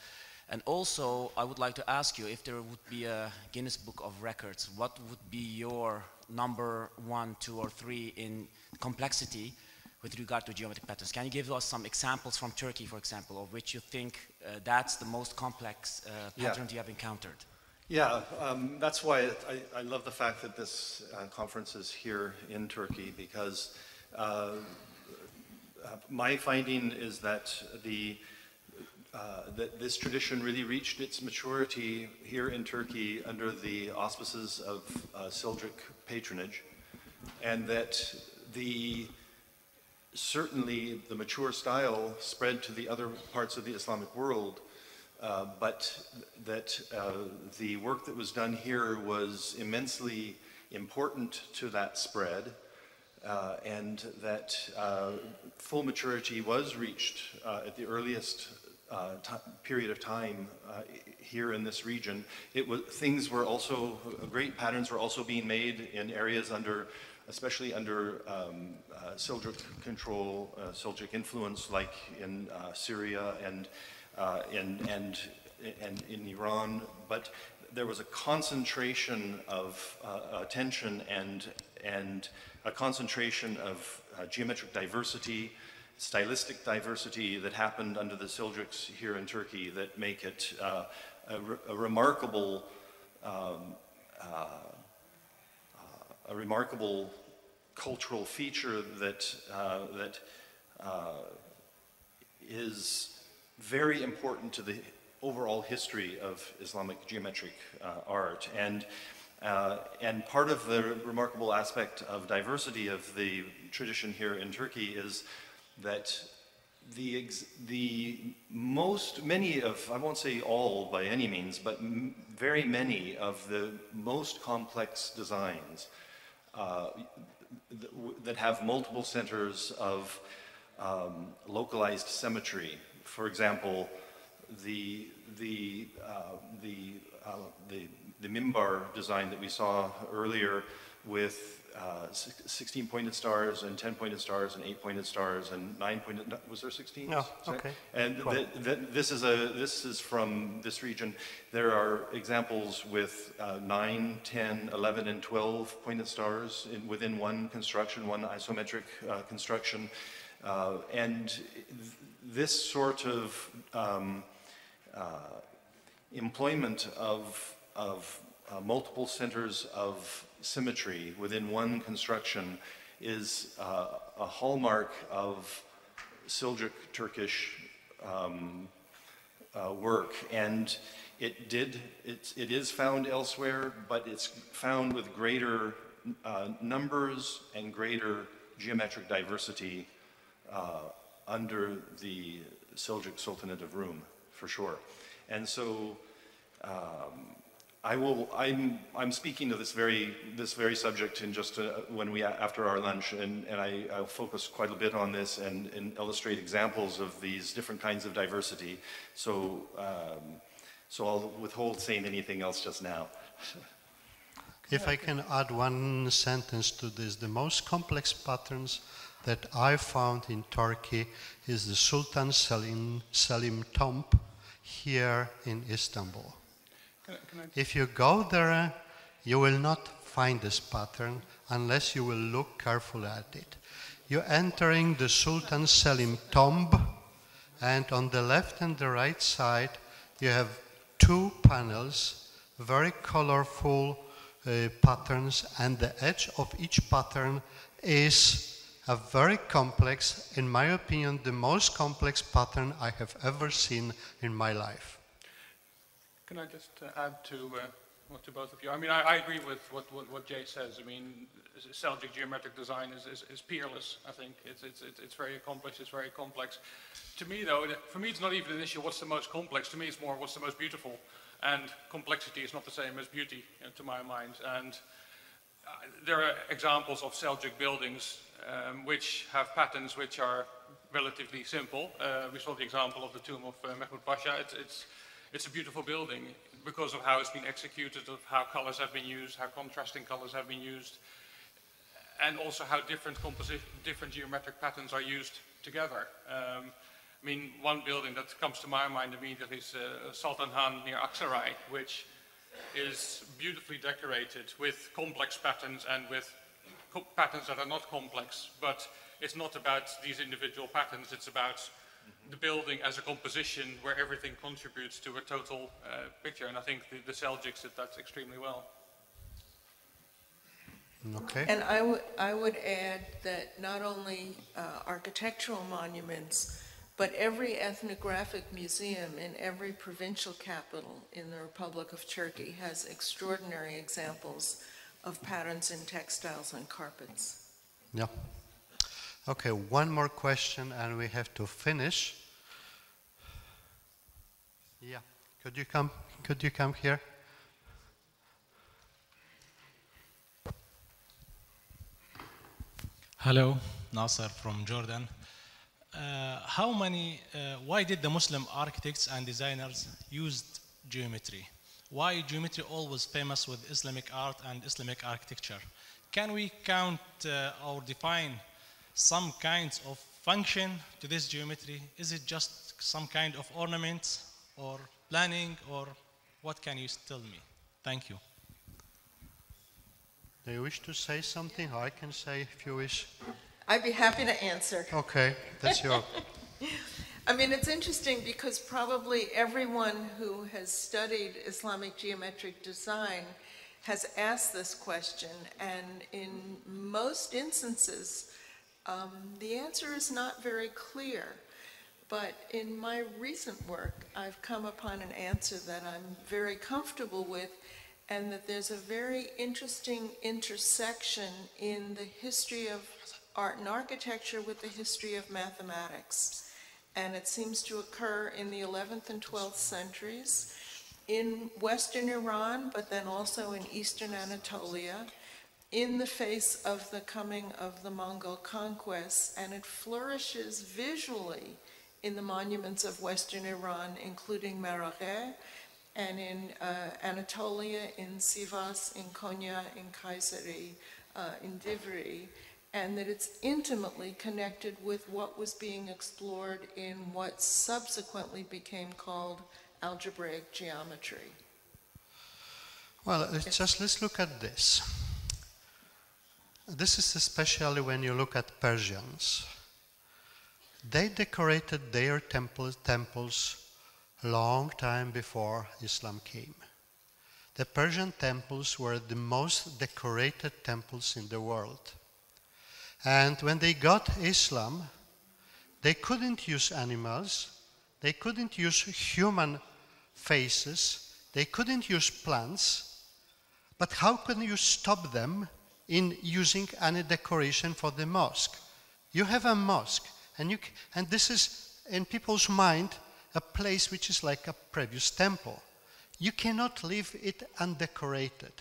And also, I would like to ask you, if there would be a Guinness Book of Records, what would be your number 1, 2, or 3 in complexity with regard to geometric patterns? Can you give us some examples from Turkey, for example, of which you think that's the most complex pattern you have encountered? Yeah, that's why I love the fact that this conference is here in Turkey, because my finding is that that this tradition really reached its maturity here in Turkey under the auspices of Seljuk patronage, and that certainly the mature style spread to the other parts of the Islamic world, but that the work that was done here was immensely important to that spread, and that full maturity was reached at the earliest period of time here in this region. Great patterns were also being made in areas especially under Seljuk control, Seljuk influence, like in Syria and and in Iran, but there was a concentration of attention and a concentration of geometric diversity, stylistic diversity that happened under the Seljuks here in Turkey that make it a remarkable cultural feature that is very important to the overall history of Islamic geometric art. And part of the remarkable aspect of diversity of the tradition here in Turkey is that many of, I won't say all by any means, but very many of the most complex designs that have multiple centers of localized symmetry. For example, the mimbar design that we saw earlier with 16-pointed stars and 10-pointed stars and 8-pointed stars and 9-pointed. Was there 16? No. Okay. And this is from this region. There are examples with 9, 10, 11, and 12-pointed stars within one construction, one isometric construction, and this sort of employment of multiple centers of symmetry within one construction is a hallmark of Seljuk Turkish work, and it is found elsewhere, but it's found with greater numbers and greater geometric diversity under the Seljuk Sultanate of Rum, for sure. And so I'm speaking to this very subject in just after our lunch, and I'll focus quite a bit on this and illustrate examples of these different kinds of diversity. So I'll withhold saying anything else just now. If I can add one sentence to this, the most complex patterns that I found in Turkey is the Sultan Selim tomb here in Istanbul. If you go there, you will not find this pattern unless you will look carefully at it. You're entering the Sultan Selim tomb, and on the left and the right side, you have two panels, very colorful patterns, and the edge of each pattern is a very complex, in my opinion, the most complex pattern I have ever seen in my life. Can I just add to both of you? I mean, I agree with what Jay says. I mean, Seljuk geometric design is peerless. I think it's very accomplished. It's very complex. To me, though, for me, it's not even an issue what's the most complex. To me, it's more what's the most beautiful. And complexity is not the same as beauty, to my mind. And there are examples of Seljuk buildings which have patterns which are relatively simple. We saw the example of the tomb of Mehmed Pasha. It's a beautiful building because of how it's been executed, of how colors have been used, how contrasting colors have been used, and also how different geometric patterns are used together. I mean, one building that comes to my mind immediately is Sultan Han near Aksaray, which is beautifully decorated with complex patterns and with patterns that are not complex, but it's not about these individual patterns, it's about the building as a composition where everything contributes to a total picture, and I think the Seljuks did that extremely well. Okay. And I would add that not only architectural monuments, but every ethnographic museum in every provincial capital in the Republic of Turkey has extraordinary examples of patterns in textiles and carpets. Yeah. Okay, one more question and we have to finish. Yeah, could you come here? Hello, Nasser from Jordan. Why did the Muslim architects and designers use geometry? Why geometry always famous with Islamic art and Islamic architecture? Can we count or define some kinds of function to this geometry? Is it just some kind of ornament or planning, or what can you tell me? Thank you. Do you wish to say something, or I can say if you wish? I'd be happy to answer. Okay, that's your... I mean, it's interesting because probably everyone who has studied Islamic geometric design has asked this question, and in most instances, the answer is not very clear. But in my recent work, I've come upon an answer that I'm very comfortable with, and that there's a very interesting intersection in the history of art and architecture with the history of mathematics. And it seems to occur in the 11th and 12th centuries in Western Iran, but then also in Eastern Anatolia, in the face of the coming of the Mongol conquests, and it flourishes visually in the monuments of Western Iran, including Maraghe, and in Anatolia, in Sivas, in Konya, in Kayseri, in Divri, and that it's intimately connected with what was being explored in what subsequently became called algebraic geometry. Well, let's look at this. This is especially when you look at Persians. They decorated their temples a long time before Islam came. The Persian temples were the most decorated temples in the world. And when they got Islam, they couldn't use animals, they couldn't use human faces, they couldn't use plants, but how can you stop them in using any decoration for the mosque? You have a mosque, and this is in people's mind a place which is like a previous temple. You cannot leave it undecorated.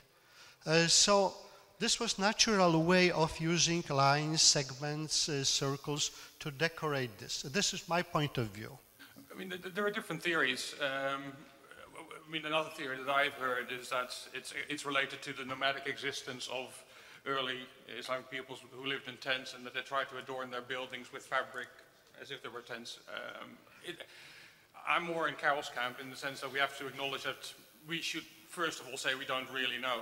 So this was natural way of using lines, segments, circles to decorate this. This is my point of view. I mean, there are different theories. I mean, another theory that I've heard is that it's related to the nomadic existence of early Islamic peoples who lived in tents, and that they tried to adorn their buildings with fabric as if they were tents. I'm more in Carol's camp in the sense that we have to acknowledge that we should first of all say we don't really know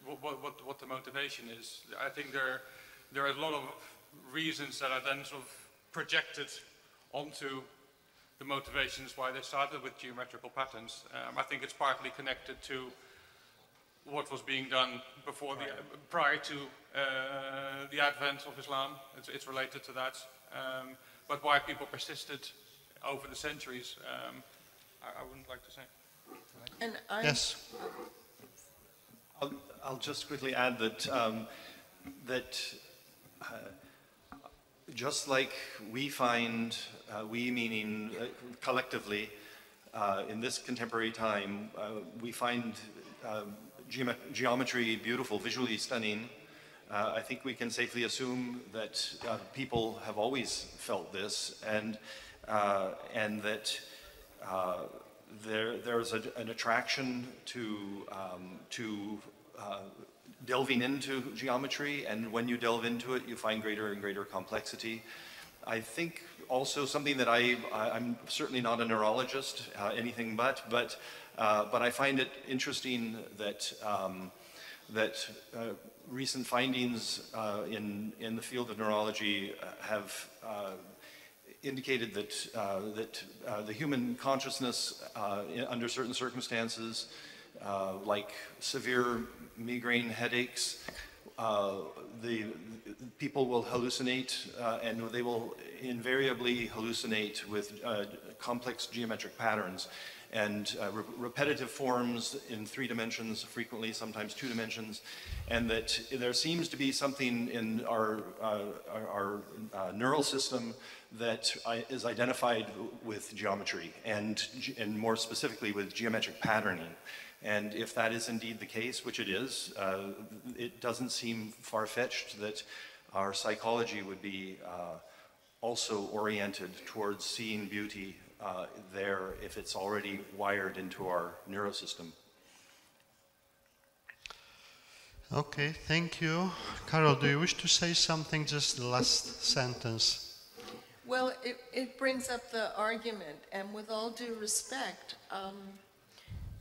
what the motivation is. I think there are a lot of reasons that are then sort of projected onto the motivations why they started with geometrical patterns. I think it's partly connected to what was being done before prior to the advent of Islam. It's related to that. But why people persisted over the centuries, I wouldn't like to say. And yes. I'll just quickly add that just like we find, we meaning collectively, in this contemporary time, we find geometry beautiful, visually stunning. I think we can safely assume that people have always felt this, and that there's an attraction to delving into geometry, and when you delve into it, you find greater and greater complexity. I think also something that I'm certainly not a neurologist, anything but I find it interesting that recent findings in the field of neurology have indicated that the human consciousness under certain circumstances, like severe migraine headaches, the people will hallucinate, and they will invariably hallucinate with complex geometric patterns and repetitive forms in 3 dimensions, frequently sometimes 2 dimensions, and that there seems to be something in our neural system that is identified with geometry, and more specifically with geometric patterning. And if that is indeed the case, which it is, it doesn't seem far-fetched that our psychology would be also oriented towards seeing beauty there if it's already wired into our neurosystem. Okay, thank you. Carol, do you wish to say something, just the last sentence? Well, it brings up the argument, and with all due respect,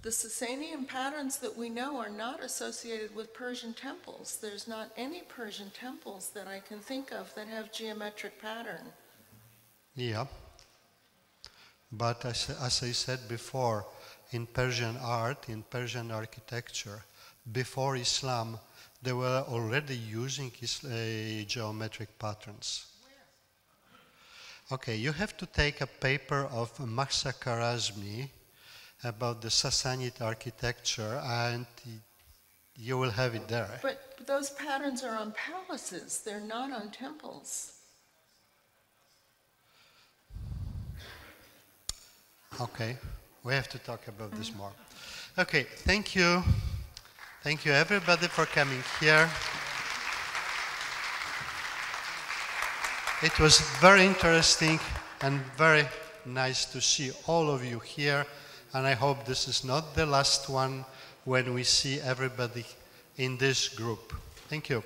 the Sasanian patterns that we know are not associated with Persian temples. There's not any Persian temples that I can think of that have geometric pattern. Yeah. But as I said before, in Persian art, in Persian architecture, before Islam, they were already using geometric patterns. Okay, you have to take a paper of Mahsa Kharazmi about the Sassanid architecture, and you will have it there. But those patterns are on palaces, they're not on temples. Okay, we have to talk about this more. Okay, thank you. Thank you everybody for coming here. It was very interesting and very nice to see all of you here, and I hope this is not the last one when we see everybody in this group. Thank you.